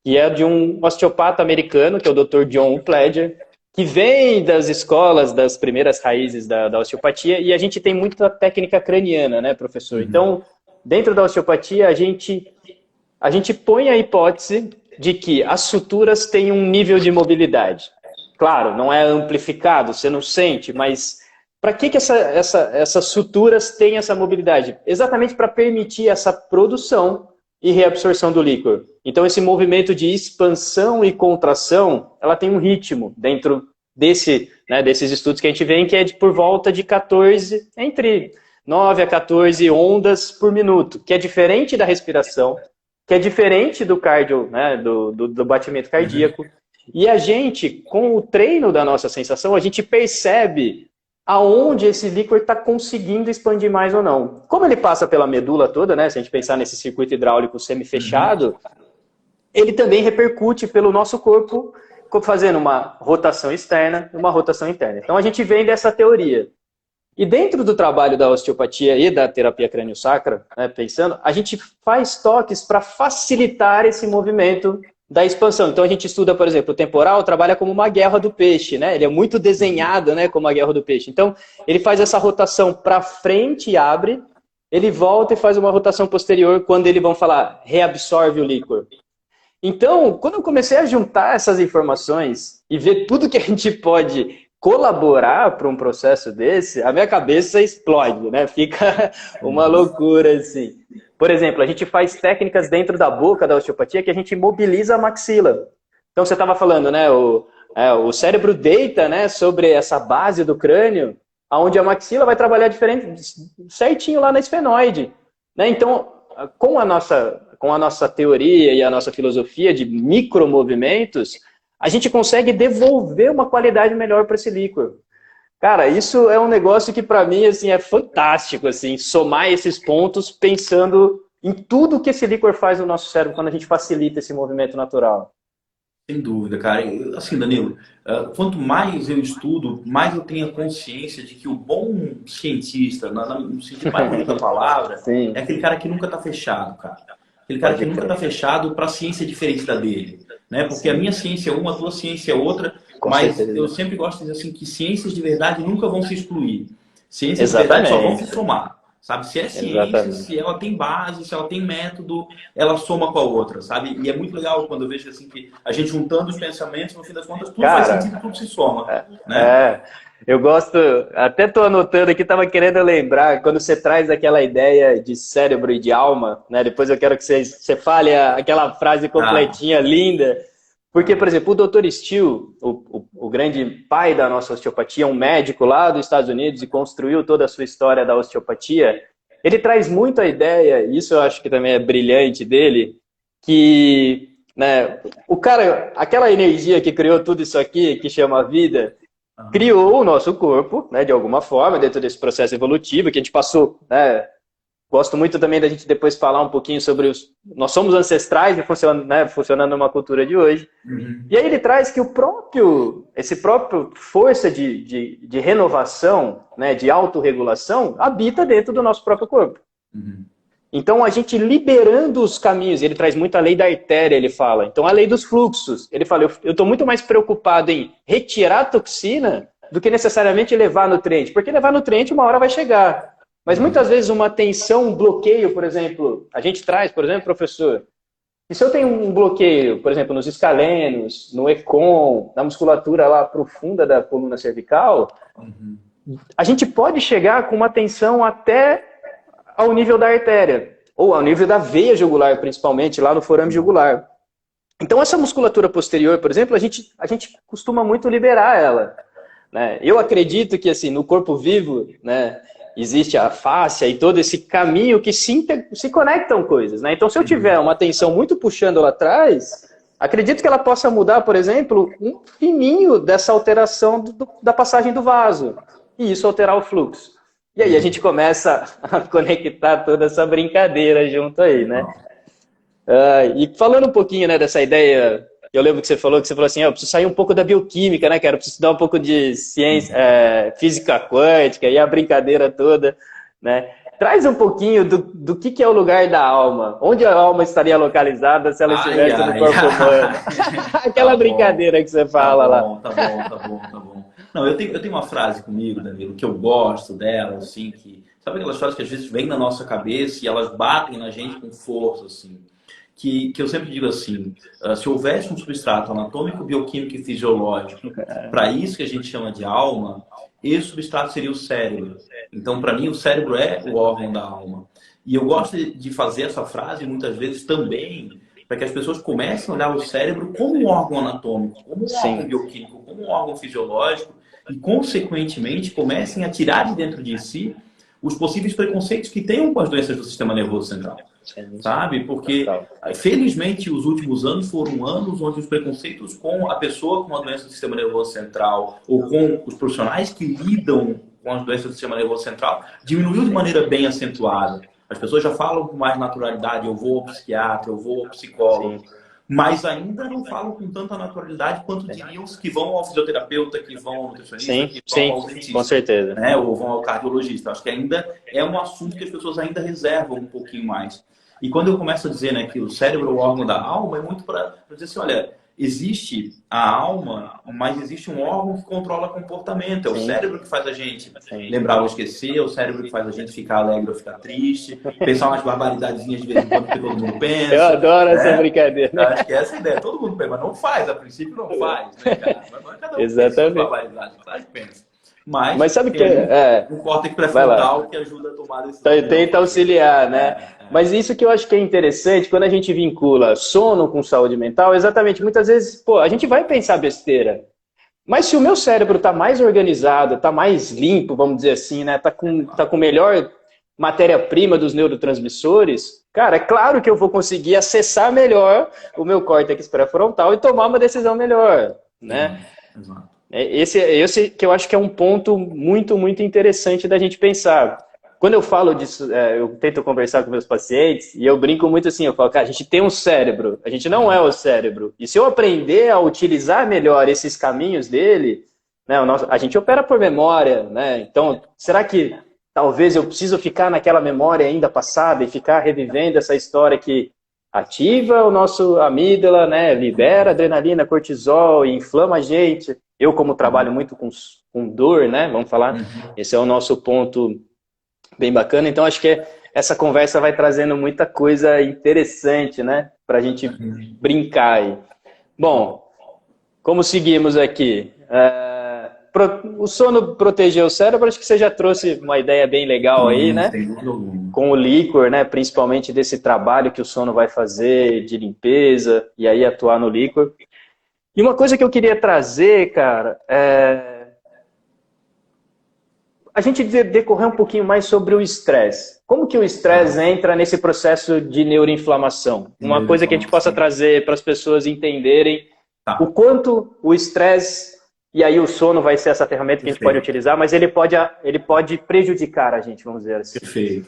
Que é de um osteopata americano, que é o Dr. John Pledger, que vem das escolas, das primeiras raízes da osteopatia, e a gente tem muita técnica craniana, né, professor? Então, dentro da osteopatia, a gente põe a hipótese de que as suturas têm um nível de mobilidade. Claro, não é amplificado, você não sente, mas para que essas suturas têm essa mobilidade? Exatamente para permitir essa produção e reabsorção do líquor. Então, esse movimento de expansão e contração, ela tem um ritmo dentro desses estudos que a gente vê, que é por volta de 14, entre 9 a 14 ondas por minuto, que é diferente da respiração, que é diferente do cardio, né, do batimento cardíaco. E a gente, com o treino da nossa sensação, a gente percebe aonde esse líquor está conseguindo expandir mais ou não. Como ele passa pela medula toda, né? Se a gente pensar nesse circuito hidráulico semi-fechado, ele também repercute pelo nosso corpo, fazendo uma rotação externa e uma rotação interna. Então a gente vem dessa teoria. E dentro do trabalho da osteopatia e da terapia crânio-sacra, né, pensando, a gente faz toques para facilitar esse movimento da expansão. Então a gente estuda, por exemplo, o temporal trabalha como uma guerra do peixe, né? Ele é muito desenhado, né, como a guerra do peixe. Então ele faz essa rotação para frente e abre, ele volta e faz uma rotação posterior quando eles vão falar reabsorve o líquor. Então, quando eu comecei a juntar essas informações e ver tudo que a gente pode colaborar para um processo desse, a minha cabeça explode, né? Fica uma loucura, assim. Por exemplo, a gente faz técnicas dentro da boca da osteopatia que a gente mobiliza a maxila. Então, você estava falando, né? O cérebro deita, né, sobre essa base do crânio, onde a maxila vai trabalhar certinho lá na esfenoide. Né? Então, com a nossa teoria e a nossa filosofia de micromovimentos, a gente consegue devolver uma qualidade melhor para esse líquor. Cara, isso é um negócio que para mim assim, é fantástico, assim, somar esses pontos pensando em tudo que esse líquor faz no nosso cérebro quando a gente facilita esse movimento natural. Sem dúvida, cara. Assim, Danilo, quanto mais eu estudo, mais eu tenho a consciência de que o bom cientista, no sentido mais bonito da palavra, Sim. é aquele cara que nunca está fechado, cara. Aquele cara que nunca está fechado para a ciência diferente da dele. Né? Porque a minha ciência é uma, a tua ciência é outra, mas eu sempre gosto de dizer assim que ciências de verdade nunca vão se excluir. Ciências de verdade só vão se somar. Sabe? Se é ciência, se ela tem base, se ela tem método, ela soma com a outra, sabe? E é muito legal quando eu vejo assim que a gente juntando os pensamentos, no fim das contas, tudo faz sentido, tudo se soma. Né? Eu gosto, até estou anotando aqui, estava querendo lembrar, quando você traz aquela ideia de cérebro e de alma, né? Depois eu quero que você fale aquela frase completinha, linda. Porque, por exemplo, o Dr. Steele, o grande pai da nossa osteopatia, um médico lá dos Estados Unidos e construiu toda a sua história da osteopatia, ele traz muito a ideia, e isso eu acho que também é brilhante dele, que né, o cara, aquela energia que criou tudo isso aqui, que chama vida, criou o nosso corpo, né, de alguma forma, dentro desse processo evolutivo, que a gente passou, né, gosto muito também da gente depois falar um pouquinho sobre nós somos ancestrais e funcionando numa cultura de hoje. E aí ele traz que esse próprio força de renovação, né, de autorregulação, habita dentro do nosso próprio corpo. Então a gente liberando os caminhos, ele traz muito a lei da artéria, ele fala. Então a lei dos fluxos, ele fala, eu estou muito mais preocupado em retirar a toxina do que necessariamente levar nutriente, porque levar nutriente uma hora vai chegar. Mas muitas vezes uma tensão, um bloqueio, por exemplo, a gente traz, por exemplo, professor, e se eu tenho um bloqueio, por exemplo, nos escalenos, no ECOM, na musculatura lá profunda da coluna cervical, a gente pode chegar com uma tensão até ao nível da artéria, ou ao nível da veia jugular, principalmente, lá no forame jugular. Então essa musculatura posterior, por exemplo, a gente costuma muito liberar ela. Né? Eu acredito que assim, no corpo vivo, né, existe a fáscia e todo esse caminho que se conectam coisas. Né? Então, se eu tiver uma tensão muito puxando lá atrás, acredito que ela possa mudar, por exemplo, um fininho dessa alteração da passagem do vaso. E isso alterar o fluxo. E aí a gente começa a conectar toda essa brincadeira junto aí, né? E falando um pouquinho, né, dessa ideia eu lembro que você falou assim, eu preciso sair um pouco da bioquímica, né, cara? Eu preciso estudar um pouco de ciência, física quântica e a brincadeira toda, né? Traz um pouquinho do que é o lugar da alma. Onde a alma estaria localizada se ela estivesse no corpo humano? Aquela brincadeira que você fala lá. Tá bom. Não, eu tenho uma frase comigo, Danilo, que eu gosto dela, assim, que... Sabe aquelas frases que às vezes vêm na nossa cabeça e elas batem na gente com força, assim? Que eu sempre digo assim, se houvesse um substrato anatômico, bioquímico e fisiológico, para isso que a gente chama de alma, esse substrato seria o cérebro. Então, para mim, o cérebro é o órgão da alma. E eu gosto de fazer essa frase muitas vezes também para que as pessoas comecem a olhar o cérebro como um órgão anatômico, como um órgão bioquímico, como um órgão fisiológico e, consequentemente, comecem a tirar de dentro de si os possíveis preconceitos que tenham com as doenças do sistema nervoso central. Sabe? Porque, felizmente, os últimos anos foram anos onde os preconceitos com a pessoa com a doença do sistema nervoso central ou com os profissionais que lidam com as doenças do sistema nervoso central diminuiu de maneira bem acentuada. As pessoas já falam com mais naturalidade, eu vou ao psiquiatra, eu vou ao psicólogo, mas ainda não falam com tanta naturalidade quanto diriam os que vão ao fisioterapeuta, que vão ao nutricionista, que vão ao dentista, com certeza, né? Ou vão ao cardiologista. Acho que ainda é um assunto que as pessoas ainda reservam um pouquinho mais. E quando eu começo a dizer, né, que o cérebro é o órgão da alma, é muito para dizer assim, olha, existe a alma, mas existe um órgão que controla comportamento. É o cérebro que faz a gente lembrar ou esquecer, é o cérebro que faz a gente ficar alegre ou ficar triste, pensar umas barbaridadezinhas de vez em quando que todo mundo pensa. Eu adoro essa brincadeira. Acho que essa é a ideia. Todo mundo pensa, mas não faz, a princípio não faz, né, cara? Mas cada um exatamente. pensa barbaridade, claro que pensa. Mas sabe que um córtex pré-frontal que ajuda a tomar decisões. Tenta auxiliar, né? Mas isso que eu acho que é interessante, quando a gente vincula sono com saúde mental, exatamente, muitas vezes, a gente vai pensar besteira. Mas se o meu cérebro está mais organizado, está mais limpo, vamos dizer assim, né? Tá com melhor matéria-prima dos neurotransmissores, cara, é claro que eu vou conseguir acessar melhor o meu córtex pré-frontal e tomar uma decisão melhor, né? Exato. Esse que eu acho que é um ponto muito, muito interessante da gente pensar. Quando eu falo disso, eu tento conversar com meus pacientes e eu brinco muito assim, eu falo, cara, a gente tem um cérebro, a gente não é o cérebro. E se eu aprender a utilizar melhor esses caminhos dele, né, a gente opera por memória, né? Então, será que talvez eu preciso ficar naquela memória ainda passada e ficar revivendo essa história que ativa o nosso amígdala, né, libera adrenalina, cortisol e inflama a gente? Eu, como trabalho muito com dor, né, vamos falar, esse é o nosso ponto bem bacana. Então, acho que essa conversa vai trazendo muita coisa interessante, né, para a gente brincar aí. Bom, como seguimos aqui? O sono proteger o cérebro, acho que você já trouxe uma ideia bem legal aí, né? Com o líquor, né? Principalmente desse trabalho que o sono vai fazer de limpeza e aí atuar no líquor. E uma coisa que eu queria trazer, cara, a gente decorrer um pouquinho mais sobre o estresse. Como que o estresse entra nesse processo de neuroinflamação? Uma coisa que a gente possa trazer para as pessoas entenderem o quanto o estresse, e aí o sono vai ser essa ferramenta que a gente pode utilizar, mas ele pode prejudicar a gente, vamos dizer assim.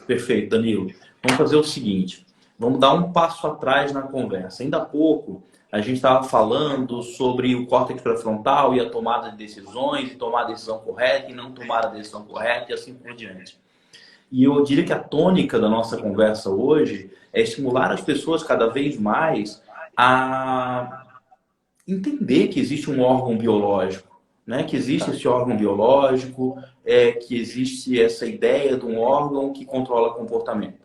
Perfeito, Danilo. Vamos fazer o seguinte, vamos dar um passo atrás na conversa. Ainda há pouco, a gente estava falando sobre o córtex pré-frontal e a tomada de decisões, e tomar a decisão correta e não tomar a decisão correta e assim por diante. E eu diria que a tônica da nossa conversa hoje é estimular as pessoas cada vez mais a entender que existe um órgão biológico, né? Que existe esse órgão biológico, que existe essa ideia de um órgão que controla comportamento.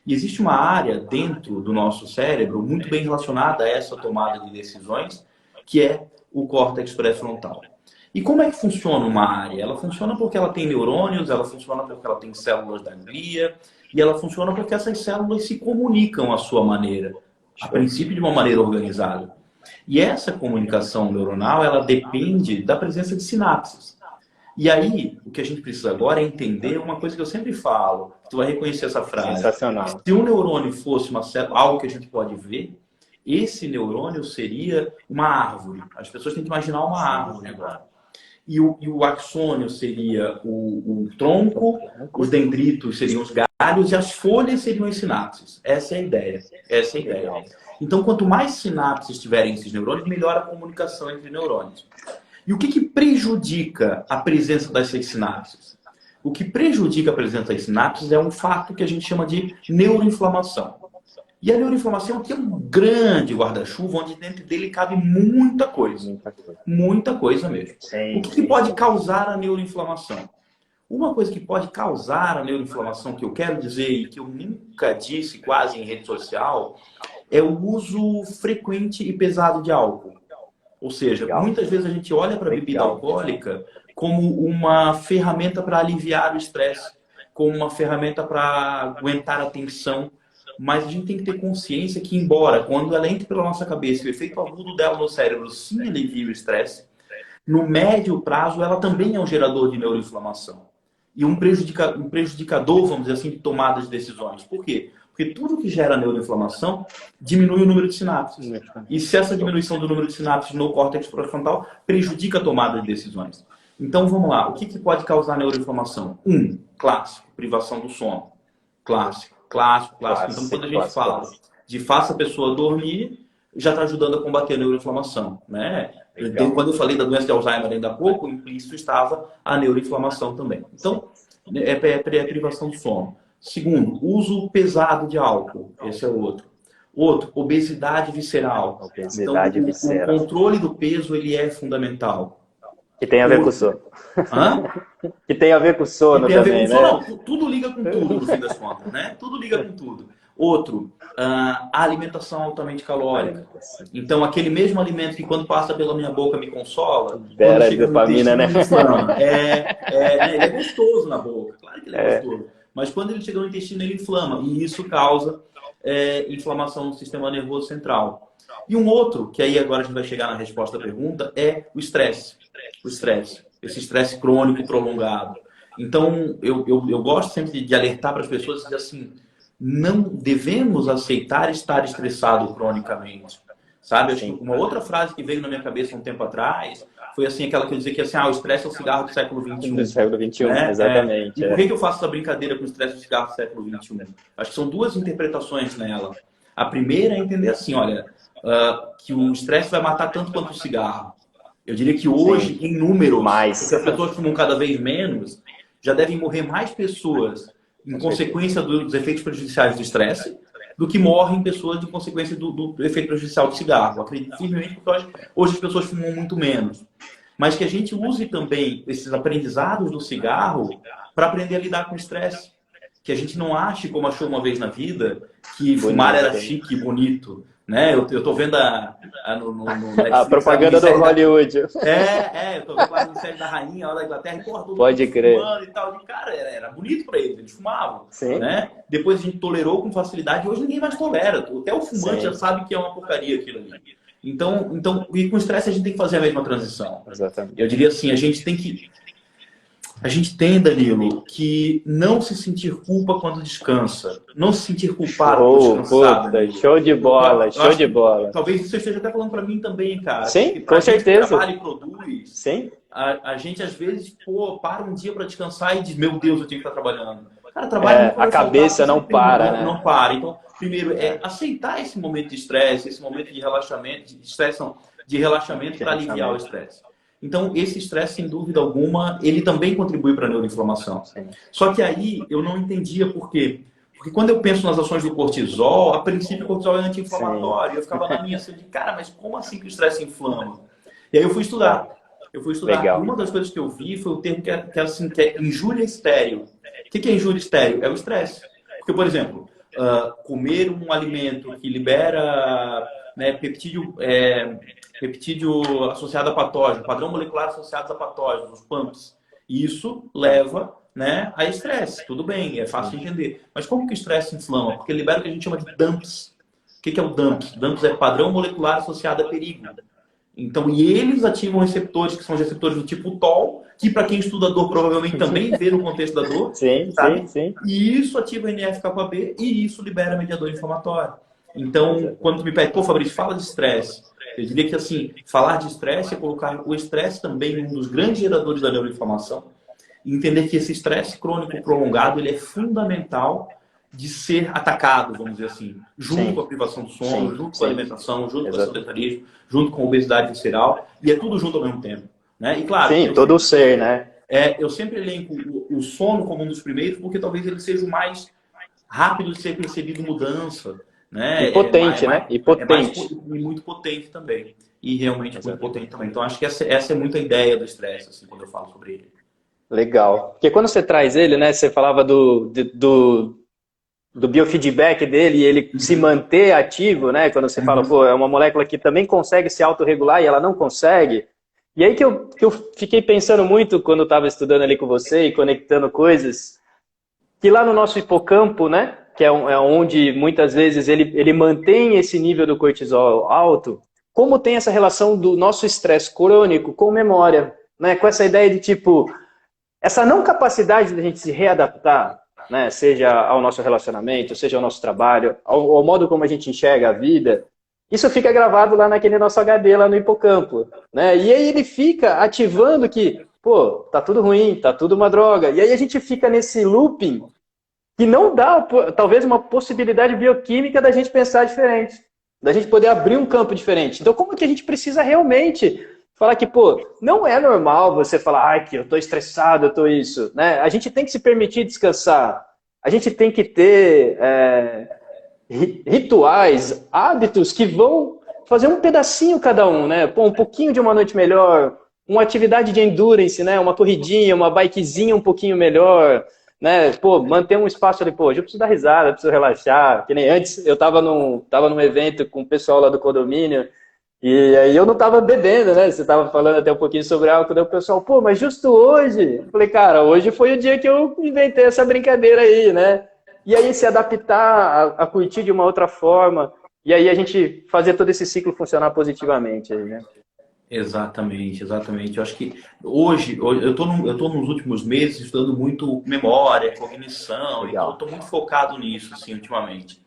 E existe uma área dentro do nosso cérebro muito bem relacionada a essa tomada de decisões, que é o córtex pré-frontal. E como é que funciona uma área? Ela funciona porque ela tem neurônios, ela funciona porque ela tem células da glia, e ela funciona porque essas células se comunicam à sua maneira, a princípio de uma maneira organizada. E essa comunicação neuronal, ela depende da presença de sinapses. E aí, o que a gente precisa agora é entender uma coisa que eu sempre falo. Tu vai reconhecer essa frase. Sensacional. Se um neurônio fosse algo que a gente pode ver, esse neurônio seria uma árvore. As pessoas têm que imaginar uma árvore agora. e o axônio seria o tronco, os dendritos seriam os galhos e as folhas seriam as sinapses. Essa é a ideia. Essa é a ideia. Então, quanto mais sinapses tiverem esses neurônios, melhor a comunicação entre neurônios. E o que prejudica a presença dessas sinapses? O que prejudica a presença das sinapses é um fato que a gente chama de neuroinflamação. E a neuroinflamação aqui é um grande guarda-chuva, onde dentro dele cabe muita coisa. Muita coisa mesmo. O que pode causar a neuroinflamação? Uma coisa que pode causar a neuroinflamação, que eu quero dizer e que eu nunca disse quase em rede social, é o uso frequente e pesado de álcool. Ou seja, muitas vezes a gente olha para a bebida alcoólica como uma ferramenta para aliviar o estresse, como uma ferramenta para aguentar a tensão. Mas a gente tem que ter consciência que, embora quando ela entre pela nossa cabeça, o efeito agudo dela no cérebro sim alivia o estresse, no médio prazo ela também é um gerador de neuroinflamação. E um prejudicador, vamos dizer assim, de tomada de decisões. Por quê? Porque tudo que gera neuroinflamação diminui o número de sinapses. E se essa diminuição do número de sinapses no córtex pré-frontal prejudica a tomada de decisões. Então, vamos lá. O que pode causar neuroinflamação? Clássico, privação do sono. Clássico. Então, quando a gente fala de faça a pessoa dormir, já está ajudando a combater a neuroinflamação, né? Então, quando eu falei da doença de Alzheimer ainda há pouco, implícito estava a neuroinflamação também. Então, é privação do sono. Segundo, uso pesado de álcool. Esse é o outro. Outro, obesidade visceral. Obesidade visceral. O controle do peso ele é fundamental. Que tem a ver com o sono. Que tem a ver com o sono também, né? Não, tudo liga com tudo, no fim das contas, né? Tudo liga com tudo. Outro, a alimentação altamente calórica. Então, aquele mesmo alimento que quando passa pela minha boca me consola... Libera dopamina, né? Ele é gostoso na boca, claro que ele é gostoso. Mas quando ele chega no intestino, ele inflama. E isso causa inflamação no sistema nervoso central. E um outro, que aí agora a gente vai chegar na resposta da pergunta, é o estresse. Esse estresse crônico prolongado. Então, eu gosto sempre de alertar para as pessoas e dizer assim, não devemos aceitar estar estressado cronicamente. Sabe? Uma outra frase que veio na minha cabeça um tempo atrás foi assim, aquela que eu dizia que assim, o estresse é o cigarro do século XXI. Do século XXI, né? Exatamente. E por que eu faço essa brincadeira com o estresse do cigarro do século XXI? Acho que são duas interpretações nela. A primeira é entender assim, olha, que o estresse vai matar tanto quanto o cigarro. Eu diria que hoje, em números, porque as pessoas fumam cada vez menos, já devem morrer mais pessoas em consequência dos efeitos prejudiciais do estresse do que morrem pessoas de consequência do efeito prejudicial do cigarro. Acredito firmemente porque hoje as pessoas fumam muito menos. Mas que a gente use também esses aprendizados do cigarro para aprender a lidar com o estresse. Que a gente não ache, como achou uma vez na vida, que fumar era chique e bonito. Né? Eu tô vendo a propaganda do Hollywood. Eu tô vendo a série da rainha lá da Inglaterra e porra, todo Pode mundo crer. fumando e tal. E, cara, era bonito pra eles fumavam. Sim. Né? Depois a gente tolerou com facilidade e hoje ninguém mais tolera. Até o fumante já sabe que é uma porcaria aquilo ali. Então, e com estresse a gente tem que fazer a mesma transição. Exatamente. Eu diria assim, a gente tem, Danilo, que não se sentir culpa quando descansa. Não se sentir culpado por descansar. Show de bola, show de bola. Talvez você esteja até falando para mim também, cara. Sim, com certeza. Que trabalha e produz, sim. A gente às vezes, para um dia para descansar e diz, meu Deus, eu tenho que estar trabalhando. Cara, trabalho a cabeça não para, né? Não para. Então, primeiro, aceitar esse momento de estresse, esse momento de relaxamento, de relaxamento para aliviar o estresse. Então, esse estresse, sem dúvida alguma, ele também contribui para a neuroinflamação. Sim. Só que aí eu não entendia por quê. Porque quando eu penso nas ações do cortisol, a princípio o cortisol é anti-inflamatório. Eu ficava na minha assim, cara, mas como assim que o estresse inflama? E aí eu fui estudar. Legal. Uma das coisas que eu vi foi o termo que é injúria estéril. O que é injúria estéril? É o estresse. Porque, por exemplo, comer um alimento que libera peptídeo associado a patógeno, padrão molecular associado a patógenos, os PAMPs. Isso leva, né, a estresse. Tudo bem, é fácil de entender. Mas como que o estresse inflama? Porque libera o que a gente chama de DAMPs. O que é o DAMPs? DAMPs é padrão molecular associado a perigo. Então, e eles ativam receptores que são receptores do tipo TOL, que para quem estuda dor provavelmente também vê no contexto da dor. Sim, sabe? sim. E isso ativa a NF-κB e isso libera mediador inflamatório. Então, quando tu me pede, pô, Fabrício, fala de estresse. Eu diria que, assim, falar de estresse é colocar o estresse também um dos grandes geradores da neuroinflamação e entender que esse estresse crônico prolongado ele é fundamental de ser atacado, vamos dizer assim, junto com Sim, a privação do sono, sim, junto com a sim. alimentação, junto com o Exato. sedentarismo, junto com a obesidade visceral, e é tudo junto ao mesmo tempo, né? E claro, Sim, todo o ser, né? eu sempre elenco o sono como um dos primeiros, porque talvez ele seja o mais rápido de ser percebido mudança, E né? potente, né? E potente. E muito potente também. E realmente muito Exato. potente também. Então, acho que essa é muito a ideia do estresse, assim, quando eu falo sobre ele. Legal. Porque quando você traz ele, né? Você falava do biofeedback dele e ele se Uhum. manter ativo, né? Quando você fala, Uhum. pô, é uma molécula que também consegue se autorregular e ela não consegue. E aí que eu fiquei pensando muito quando eu estava estudando ali com você e conectando coisas, que lá no nosso hipocampo, né? Que é onde muitas vezes ele mantém esse nível do cortisol alto, como tem essa relação do nosso estresse crônico com memória, né? Com essa ideia de tipo, essa não capacidade da gente se readaptar, né, seja ao nosso relacionamento, seja ao nosso trabalho, ao modo como a gente enxerga a vida, isso fica gravado lá naquele nosso HD, lá no hipocampo. Né? E aí ele fica ativando que, pô, tá tudo ruim, tá tudo uma droga. E aí a gente fica nesse looping que não dá, talvez, uma possibilidade bioquímica da gente pensar diferente, da gente poder abrir um campo diferente. Então, como que a gente precisa realmente falar que, pô, não é normal você falar, ai, que eu tô estressado, eu tô isso, né? A gente tem que se permitir descansar, a gente tem que ter rituais, hábitos que vão fazer um pedacinho cada um, né? Pô, um pouquinho de uma noite melhor, uma atividade de endurance, né? Uma corridinha, uma bikezinha um pouquinho melhor, né? Pô, manter um espaço ali, pô, hoje eu preciso dar risada, eu preciso relaxar. Que nem antes, eu tava num evento com o pessoal lá do condomínio, e aí eu não tava bebendo, né? Você tava falando até um pouquinho sobre álcool, daí o pessoal, pô, mas justo hoje? Eu falei, cara, hoje foi o dia que eu inventei essa brincadeira aí, né? E aí se adaptar a curtir de uma outra forma, e aí a gente fazer todo esse ciclo funcionar positivamente aí, né? Exatamente, exatamente. Eu acho que hoje eu tô nos últimos meses estudando muito memória, cognição, então eu Legal. estou muito focado nisso, assim, ultimamente.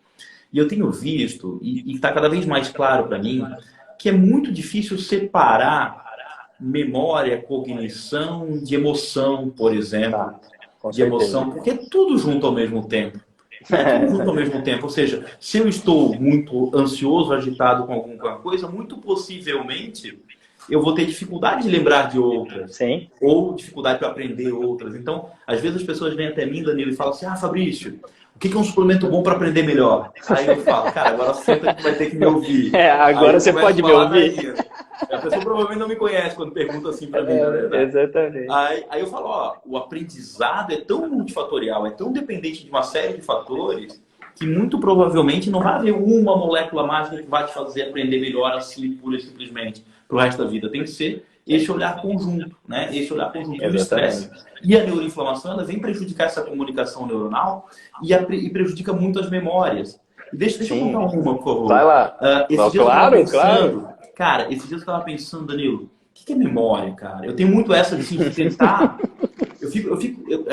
E eu tenho visto, e está cada vez mais claro para mim, que é muito difícil separar memória, cognição de emoção, por exemplo. Tá, com De certeza. emoção, porque é tudo junto ao mesmo tempo. É tudo junto ao mesmo tempo. Ou seja, se eu estou muito ansioso, agitado com alguma coisa, muito possivelmente eu vou ter dificuldade de lembrar de outras. Sim. Ou dificuldade para aprender outras. Então, às vezes as pessoas vêm até mim, Danilo, e falam assim: Ah, Fabrício, o que é um suplemento bom para aprender melhor? Aí eu falo: Cara, agora senta que vai ter que me ouvir. Aí Agora eu você começo pode uma me ouvir? ladainha. A pessoa provavelmente não me conhece quando pergunta assim para mim, na verdade. Exatamente. Aí eu falo, ó, o aprendizado é tão multifatorial, é tão dependente de uma série de fatores, que muito provavelmente não vai haver uma molécula mágica que vai te fazer aprender melhor assim, pura e simplesmente, pro resto da vida. Tem que ser esse olhar conjunto, né? Esse olhar conjunto. E o estresse Exatamente. e a neuroinflamação, ela vem prejudicar essa comunicação neuronal e prejudica muito as memórias. E deixa eu contar Sim. uma, por Vai favor. lá. Esses dias eu estava Claro, claro. pensando, cara, esses dias eu estava pensando, Danilo, o que é memória, cara? Eu tenho muito essa assim, de tentar.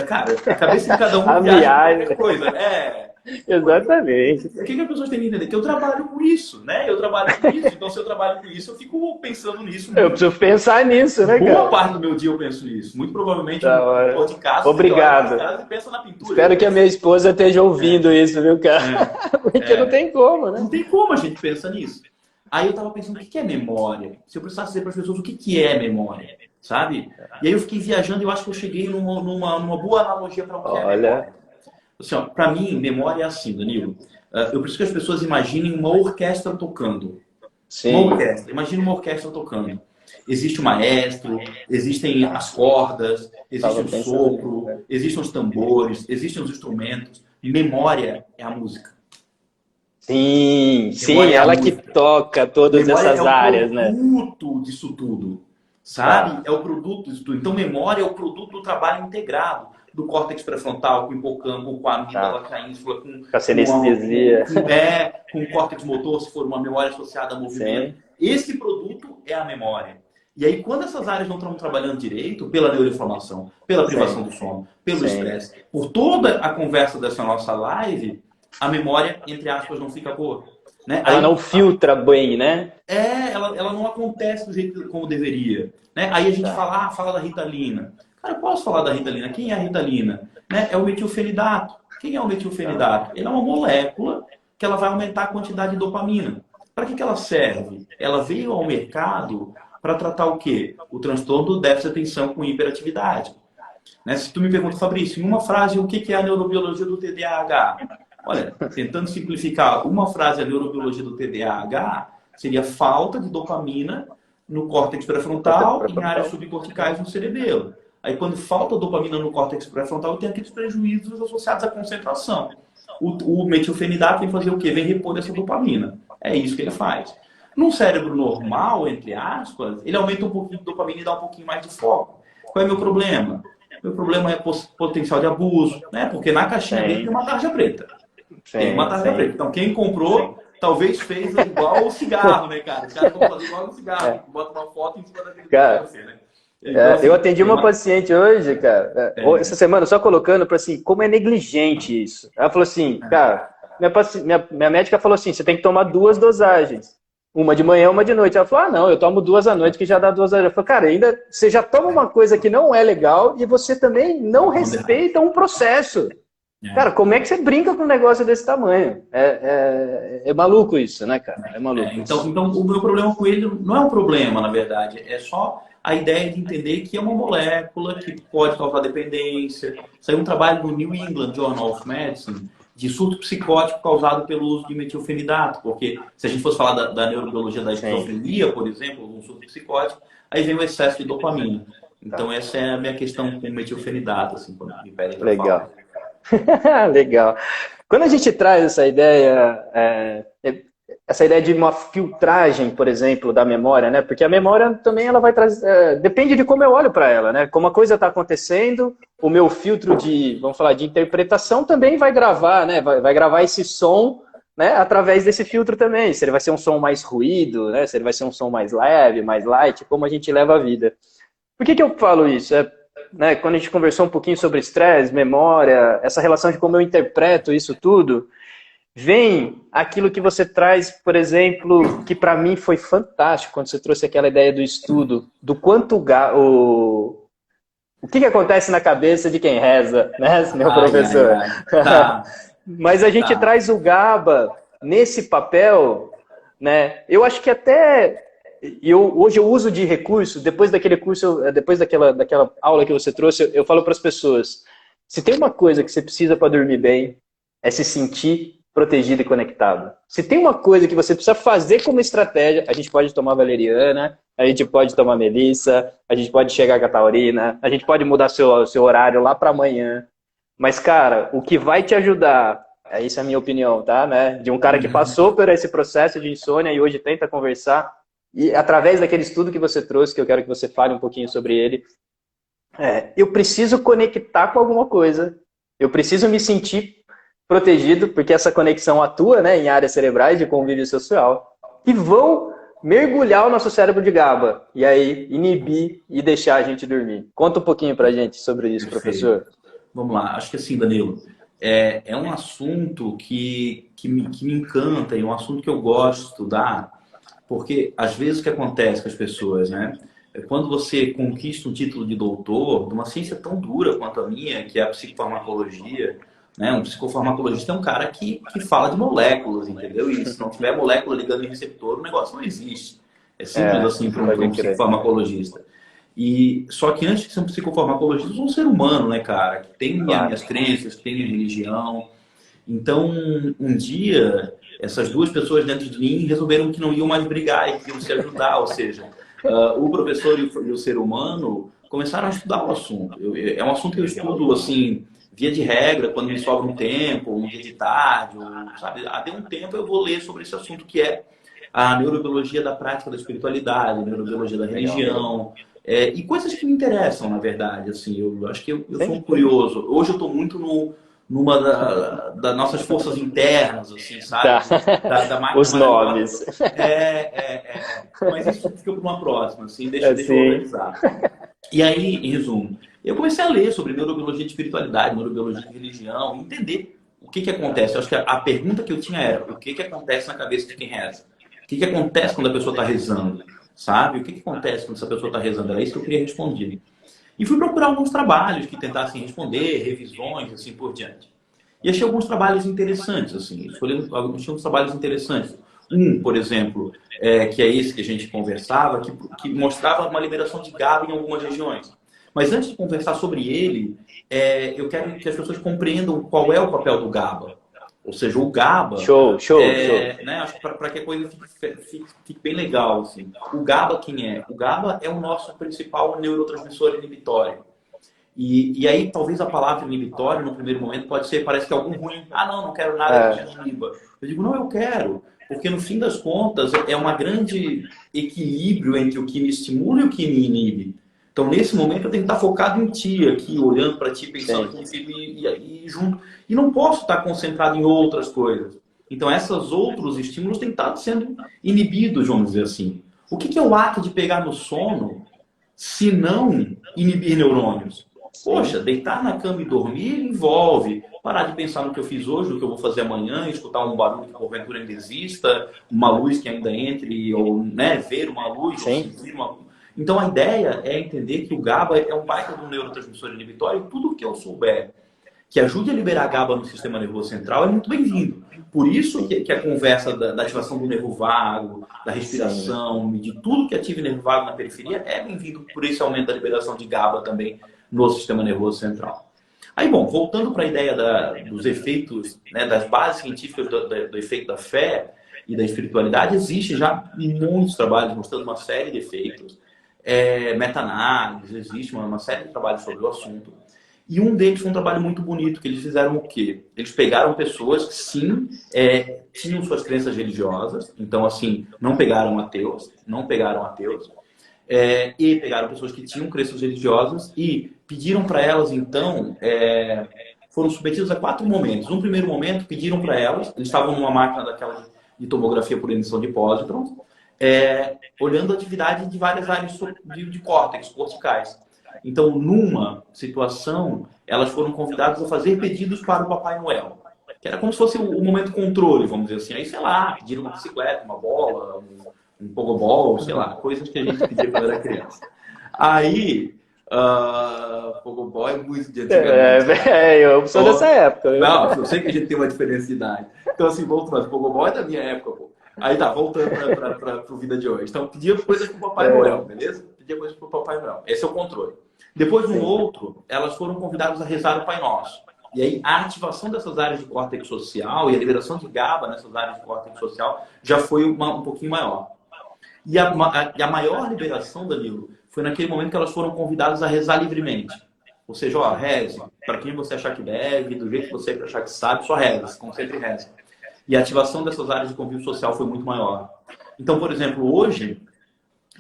Cara, a cabeça de cada um A viaja para qualquer viagem. coisa. Exatamente. O que as pessoas têm que entender? Que eu trabalho com isso, né? Eu trabalho com isso. Então, se eu trabalho com isso, eu fico pensando nisso Eu muito. preciso pensar nisso, né, Boa cara? parte do meu dia eu penso nisso. Muito provavelmente, Da pô, hora. de casa, você olha para Obrigado. casa e pensa na pintura. Eu Espero que a minha penso. esposa esteja ouvindo isso, viu, cara? Porque não É, tem como, né? não tem como a gente pensar nisso. Aí eu tava pensando, o que é memória? Se eu precisasse dizer para as pessoas o que é memória, sabe? E aí eu fiquei viajando e eu acho que eu cheguei numa boa analogia para o que é Olha, memória. Assim, para mim, memória é assim, Danilo. Eu preciso que as pessoas imaginem uma orquestra tocando. Uma sim, orquestra. Imagina uma orquestra tocando. Existe o maestro, existem as cordas, existe tava o pensando nisso. sopro, existem os tambores, existem os instrumentos. Memória é a música. Sim, sim, Memória é a ela que música. toca todas Memória é essas o áreas, né? produto disso tudo, sabe? Tá, É o produto disso tudo. Então, memória é o produto do trabalho integrado do córtex pré-frontal, com o hipocampo, com a amígdala, tá. com a ínsula, Com a sinestesia. com o córtex motor, se for uma memória associada a movimento. Sim, Esse produto é a memória. E aí, quando essas áreas não estão trabalhando direito, pela neuroinflamação, pela privação sim, do sono, pelo sim. estresse, por toda a conversa dessa nossa live, a memória, entre aspas, não fica boa. né? Ela não filtra bem, né? Ela não acontece do jeito como deveria, né? Aí a gente fala da Ritalina. Cara, eu posso falar da Ritalina? Quem é a Ritalina? Né? É o metilfenidato. Quem é o metilfenidato? Ele é uma molécula que ela vai aumentar a quantidade de dopamina. Para que ela serve? Ela veio ao mercado para tratar o quê? O transtorno do déficit de atenção com hiperatividade. Né? Se tu me pergunta, Fabrício, em uma frase, o que é a neurobiologia do TDAH? Olha, tentando simplificar, uma frase, a neurobiologia do TDAH seria falta de dopamina no córtex pré-frontal e em áreas subcorticais no cerebelo. Aí, quando falta dopamina no córtex pré-frontal, tem aqueles prejuízos associados à concentração. O metilfenidato vem fazer o quê? Vem repor essa dopamina. É isso que ele faz. Num cérebro normal, entre aspas, ele aumenta um pouquinho de dopamina e dá um pouquinho mais de foco. Qual é o meu problema? Meu problema é potencial de abuso, né? Porque na caixinha dele tem uma tarja preta. Tem uma tarja preta. Então, quem comprou, talvez fez igual o cigarro, né, cara? Os caras vão fazer igual o cigarro, bota uma foto em cima daquele câncer, né? Então, assim, eu atendi uma paciente hoje, cara, essa semana, só colocando para assim, como é negligente isso. Ela falou assim, cara, minha médica falou assim, você tem que tomar 2 dosagens. Uma de manhã, uma de noite. Ela falou, não, eu tomo 2 à noite, que já dá 2 horas. Eu falei, cara, ainda você já toma uma coisa que não é legal e você também não respeita um processo. Cara, como é que você brinca com um negócio desse tamanho? É maluco isso, né, cara? É maluco. Então, o meu problema com ele não é um problema, na verdade. É só a ideia de entender que é uma molécula que pode causar dependência. Saiu um trabalho no New England Journal of Medicine de surto psicótico causado pelo uso de metilfenidato. Porque se a gente fosse falar da neurobiologia da esquizofrenia, por exemplo, um surto psicótico, aí vem o excesso de dopamina. Então, essa é a minha questão com o metilfenidato, assim, quando me pedem pra falar. Legal. Quando a gente traz essa ideia de uma filtragem, por exemplo, da memória, né? Porque a memória também ela vai trazer, depende de como eu olho para ela, né? Como a coisa está acontecendo, o meu filtro vamos falar, de interpretação também vai gravar, né? Vai gravar esse som, né? Através desse filtro também. Se ele vai ser um som mais ruído, né? Se ele vai ser um som mais leve, mais light, como a gente leva a vida. Por que eu falo isso? Né, quando a gente conversou um pouquinho sobre estresse, memória, essa relação de como eu interpreto isso tudo, vem aquilo que você traz, por exemplo, que para mim foi fantástico quando você trouxe aquela ideia do estudo, do quanto o que acontece na cabeça de quem reza, né, meu professor? Tá. Mas a gente traz o GABA nesse papel, né? Eu acho que até hoje eu uso de recurso, depois daquele curso, depois daquela aula que você trouxe, eu falo para as pessoas, se tem uma coisa que você precisa para dormir bem, é se sentir protegido e conectado. Se tem uma coisa que você precisa fazer como estratégia, a gente pode tomar valeriana, a gente pode tomar melissa, a gente pode chegar com a taurina, a gente pode mudar seu horário lá para amanhã. Mas, cara, o que vai te ajudar, essa é a minha opinião, tá? Né? De um cara que passou por esse processo de insônia e hoje tenta conversar, e através daquele estudo que você trouxe, que eu quero que você fale um pouquinho sobre ele, eu preciso conectar com alguma coisa, eu preciso me sentir protegido, porque essa conexão atua, né, em áreas cerebrais de convívio social, que vão mergulhar o nosso cérebro de GABA, e aí inibir e deixar a gente dormir. Conta um pouquinho pra gente sobre isso, professor. Vamos lá, acho que assim, Danilo, é um assunto que me encanta, e um assunto que eu gosto de estudar, porque às vezes o que acontece com as pessoas, né? Quando você conquista um título de doutor, de uma ciência tão dura quanto a minha, que é a psicofarmacologia, né? Um psicofarmacologista é um cara que fala de moléculas, entendeu? E se não tiver molécula ligando em receptor, o negócio não existe. É simples assim para um psicofarmacologista. Só que antes de ser um psicofarmacologista, eu sou um ser humano, né, cara? Que tem minhas crenças, que tem minha religião. Então, um dia, essas duas pessoas dentro de mim resolveram que não iam mais brigar e que iam se ajudar. Ou seja, o professor e o ser humano começaram a estudar o assunto. É um assunto que eu estudo, assim, via de regra, quando me sobra um tempo, um dia de tarde, sabe? Até um tempo eu vou ler sobre esse assunto que é a neurobiologia da prática da espiritualidade, a neurobiologia da religião, e coisas que me interessam, na verdade. Assim, eu acho que eu sou um curioso. Hoje eu estou muito numa das nossas forças internas, assim, sabe? Tá. Da máquina. Os nomes. Mas isso fica para uma próxima, assim, deixa eu organizar. E aí, em resumo, eu comecei a ler sobre neurobiologia de espiritualidade, neurobiologia de religião, entender o que que acontece? Eu acho que a pergunta que eu tinha era, o que que acontece na cabeça de quem reza? O que que acontece quando a pessoa está rezando? Sabe? O que que acontece quando essa pessoa está rezando? Era isso que eu queria responder. E fui procurar alguns trabalhos que tentassem responder, revisões, assim por diante. E achei alguns trabalhos interessantes, assim. Achei uns trabalhos interessantes. Um, por exemplo, que é esse que a gente conversava, que mostrava uma liberação de GABA em algumas regiões. Mas antes de conversar sobre ele, eu quero que as pessoas compreendam qual é o papel do GABA. Ou seja, o GABA, Show. né, acho que para que a coisa fique bem legal. Assim. O GABA quem é? O GABA é o nosso principal neurotransmissor inibitório. E aí, talvez a palavra inibitório, no primeiro momento, pode ser, parece que é algo ruim. Ah, não quero nada que te iniba. Eu digo, não, eu quero. Porque, no fim das contas, é uma grande equilíbrio entre o que me estimula e o que me inibe. Então, nesse momento, eu tenho que estar focado em ti aqui, olhando para ti, pensando contigo e junto. E não posso estar concentrado em outras coisas. Então, esses outros estímulos têm que estar sendo inibidos, vamos dizer assim. O que é o ato de pegar no sono, se não inibir neurônios? Poxa, deitar na cama e dormir envolve parar de pensar no que eu fiz hoje, no que eu vou fazer amanhã, escutar um barulho que porventura ainda exista, uma luz que ainda entre, ou né, ver uma luz, ou sentir uma... Então a ideia é entender que o GABA é um baita de um neurotransmissor inibitório e tudo que eu souber que ajude a liberar GABA no sistema nervoso central é muito bem-vindo. Por isso que a conversa da ativação do nervo vago, da respiração, de tudo que ative nervo vago na periferia é bem-vindo por esse aumento da liberação de GABA também no sistema nervoso central. Aí, bom, voltando para a ideia dos efeitos, né, das bases científicas do efeito da fé e da espiritualidade, existe já muitos trabalhos mostrando uma série de efeitos, meta-análise, existe uma série de trabalhos sobre o assunto. E um deles foi um trabalho muito bonito, que eles fizeram o quê? Eles pegaram pessoas que, sim, tinham suas crenças religiosas, então, assim, não pegaram ateus, e pegaram pessoas que tinham crenças religiosas e pediram para elas, então, foram submetidas a 4 momentos. No primeiro momento, pediram para elas, eles estavam numa máquina daquela de tomografia por emissão de pósitrons, olhando a atividade de várias áreas de córtex, corticais. Então, numa situação, elas foram convidadas a fazer pedidos para o Papai Noel, que era como se fosse o momento controle, vamos dizer assim. Aí, sei lá, pediram uma bicicleta, uma bola, um pogobol, sei lá, coisas que a gente pedia quando era criança. Aí, pogobol é muito de antigamente. Eu sou dessa época. Não, eu sei que a gente tem uma diferença de idade. Então, assim, voltando, pogobol é da minha época, pô. Aí tá, voltando para a vida de hoje. Então, pedia coisas para o Papai Noel, beleza? Pedia coisas para o Papai Noel. Esse é o controle. Depois, no outro, elas foram convidadas a rezar o Pai Nosso. E aí, a ativação dessas áreas de córtex social e a liberação de GABA nessas áreas de córtex social já foi um pouquinho maior. E a maior liberação, Danilo, foi naquele momento que elas foram convidadas a rezar livremente. Ou seja, ó, reze, para quem você achar que deve, do jeito que você achar que sabe, só reza, se concentre e reza. E a ativação dessas áreas de convívio social foi muito maior. Então, por exemplo, hoje,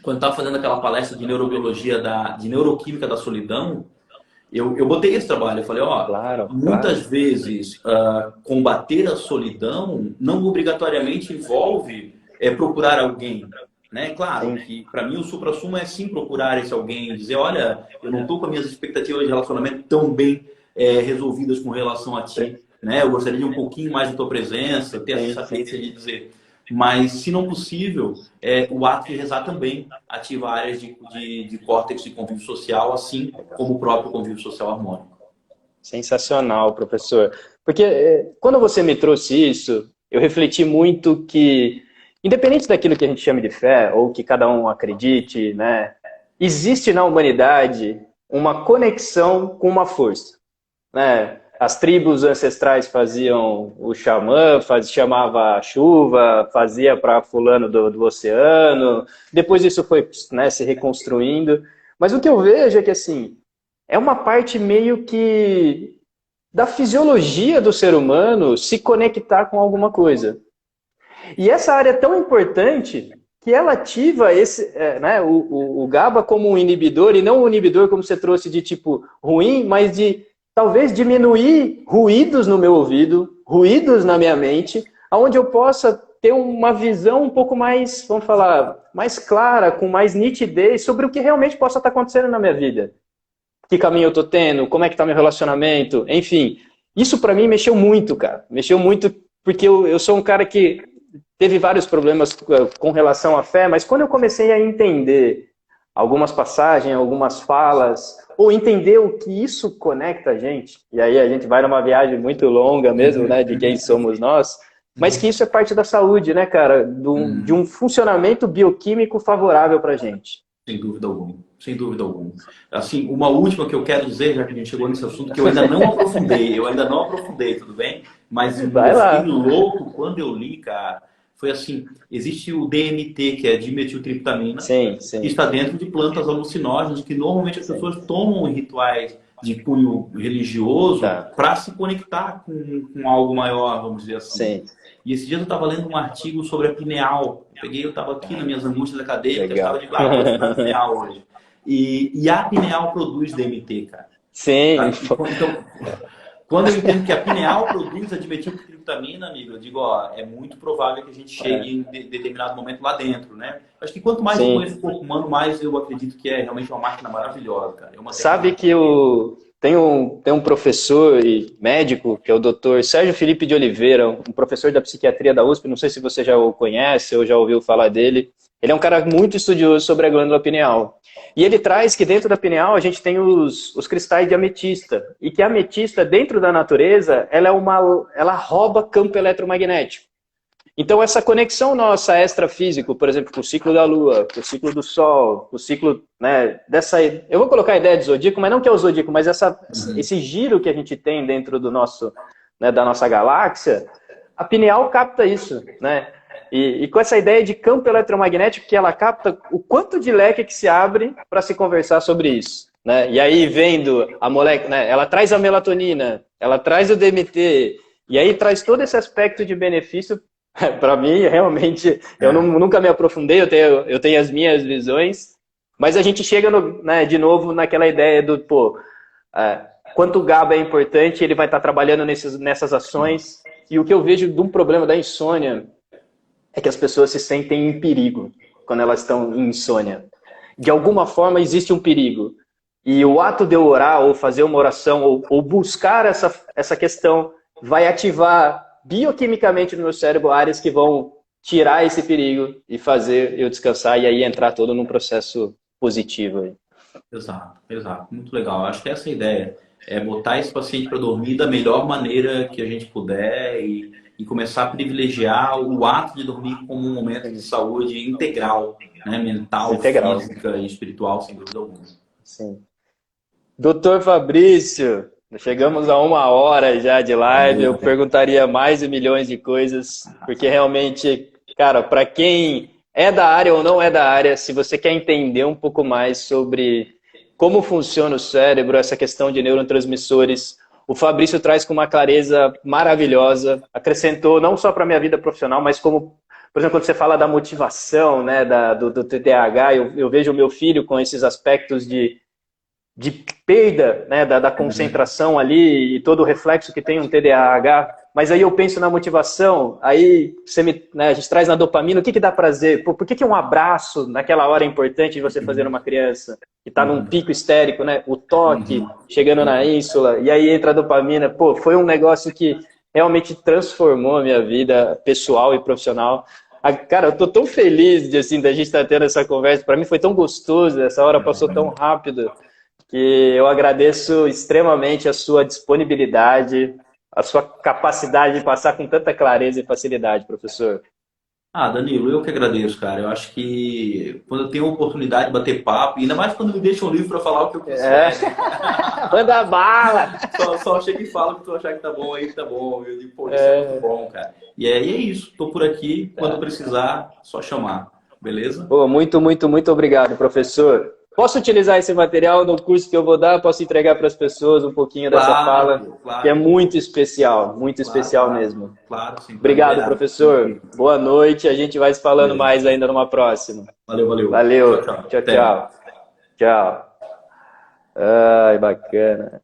quando eu estava fazendo aquela palestra de neurobiologia, de neuroquímica da solidão, eu botei esse trabalho. Eu falei, muitas vezes combater a solidão não obrigatoriamente envolve procurar alguém. Né? Claro que, para mim, o suprassumo é sim procurar esse alguém e dizer, olha, eu não estou com as minhas expectativas de relacionamento tão bem resolvidas com relação a ti. Né? Eu gostaria de um pouquinho mais da tua presença, ter essa sapiência de dizer. Mas, se não possível, o ato de rezar também ativa áreas de córtex de convívio social, assim como o próprio convívio social harmônico. Sensacional, professor. Porque quando você me trouxe isso, eu refleti muito que, independente daquilo que a gente chama de fé, ou que cada um acredite, né, existe na humanidade uma conexão com uma força. Né? As tribos ancestrais faziam o xamã, chamava a chuva, fazia para fulano do oceano. Depois isso foi, né, se reconstruindo. Mas o que eu vejo é que assim, é uma parte meio que da fisiologia do ser humano se conectar com alguma coisa. E essa área é tão importante que ela ativa né, o GABA como um inibidor, e não um inibidor como você trouxe de tipo ruim, mas de talvez diminuir ruídos no meu ouvido, ruídos na minha mente, onde eu possa ter uma visão um pouco mais, vamos falar, mais clara, com mais nitidez sobre o que realmente possa estar acontecendo na minha vida. Que caminho eu estou tendo, como é que está meu relacionamento, enfim. Isso para mim mexeu muito, cara. Mexeu muito porque eu sou um cara que teve vários problemas com relação à fé, mas quando eu comecei a entender algumas passagens, algumas falas, ou entender o que isso conecta a gente, e aí a gente vai numa viagem muito longa mesmo, né, de quem somos nós, mas que isso é parte da saúde, né, cara, de um funcionamento bioquímico favorável pra gente. Sem dúvida alguma, sem dúvida alguma. Assim, uma última que eu quero dizer, já que a gente chegou nesse assunto, que eu ainda não aprofundei, tudo bem? Mas eu Vai lá. fiquei louco quando eu li, cara. Foi assim, existe o DMT, que é dimetiltriptamina, Sim, que sim. está dentro de plantas alucinógenas, que normalmente as pessoas tomam em rituais de cunho religioso Tá. para se conectar com algo maior, vamos dizer assim. Sim. E esse dia eu estava lendo um artigo sobre a pineal. Eu estava aqui nas minhas angústias acadêmicas, estava Legal. de vou estudar pineal hoje. E a pineal produz DMT, cara. Sim. Tá? Então, quando eu entendo que a pineal produz a dimetiltriptamina, amigo, eu digo, ó, é muito provável que a gente chegue em determinado momento lá dentro, né? Acho que quanto mais eu conheço o corpo humano, mais eu acredito que é realmente uma máquina maravilhosa, cara. É uma Sabe que tem um professor e médico, que é o doutor Sérgio Felipe de Oliveira, um professor da psiquiatria da USP, não sei se você já o conhece ou já ouviu falar dele. Ele é um cara muito estudioso sobre a glândula pineal. E ele traz que dentro da pineal a gente tem os cristais de ametista. E que a ametista, dentro da natureza, ela rouba campo eletromagnético. Então, essa conexão nossa extrafísico, por exemplo, com o ciclo da Lua, com o ciclo do Sol, com o ciclo, né, dessa... Eu vou colocar a ideia de zodíaco, mas não que é o zodíaco, mas esse giro que a gente tem dentro do nosso, né, da nossa galáxia, a pineal capta isso, né? E com essa ideia de campo eletromagnético que ela capta, o quanto de leque que se abre para se conversar sobre isso, né? E aí, vendo a molécula, né, ela traz a melatonina, ela traz o DMT, e aí traz todo esse aspecto de benefício. Para mim, realmente, eu nunca me aprofundei, eu tenho as minhas visões, mas a gente chega né, de novo naquela ideia do, pô, quanto o GABA é importante, ele vai estar trabalhando nessas ações, e o que eu vejo de um problema da insônia é que as pessoas se sentem em perigo quando elas estão em insônia. De alguma forma existe um perigo, e o ato de eu orar, ou fazer uma oração, ou buscar essa questão, vai ativar bioquimicamente no meu cérebro áreas que vão tirar esse perigo e fazer eu descansar e aí entrar todo num processo positivo. Exato, exato. Muito legal. Acho que essa é a ideia. É botar esse paciente para dormir da melhor maneira que a gente puder e começar a privilegiar o ato de dormir como um momento de saúde integral, né? Mental, Integral. física e espiritual, sem dúvida alguma. Sim. Doutor Fabrício, chegamos a 1 hora já de live. Eu perguntaria mais de milhões de coisas, porque realmente, cara, para quem é da área ou não é da área, se você quer entender um pouco mais sobre como funciona o cérebro, essa questão de neurotransmissores, o Fabrício traz com uma clareza maravilhosa, acrescentou não só para a minha vida profissional, mas como, por exemplo, quando você fala da motivação, né, do TDAH, eu vejo o meu filho com esses aspectos de perda, né, da concentração ali e todo o reflexo que tem um TDAH, mas aí eu penso na motivação, aí né, a gente traz na dopamina, o que dá prazer? Por que um abraço naquela hora é importante de você fazer uma criança que está num pico histérico, né? O toque, chegando na ínsula, e aí entra a dopamina. Pô, foi um negócio que realmente transformou a minha vida pessoal e profissional. Cara, eu tô tão feliz de, assim, da gente estar tendo essa conversa, para mim foi tão gostoso, essa hora passou tão rápido, que eu agradeço extremamente a sua disponibilidade, a sua capacidade de passar com tanta clareza e facilidade, professor. Danilo, eu que agradeço, cara. Eu acho que quando eu tenho a oportunidade de bater papo, ainda mais quando me deixam um livro para falar o que eu quiser, Manda bala! só chega e fala que tu achar que tá bom aí, que tá bom. Eu digo, pô, isso é muito bom, cara. E é isso. Tô por aqui. Quando precisar, só chamar. Beleza? Pô, muito, muito, muito obrigado, professor. Posso utilizar esse material no curso que eu vou dar? Posso entregar para as pessoas um pouquinho dessa fala? Claro. Que é muito especial mesmo. Claro, sim. Obrigado, professor. Boa noite. A gente vai se falando mais ainda numa próxima. Valeu. Valeu. Tchau. Tchau. Ai, bacana.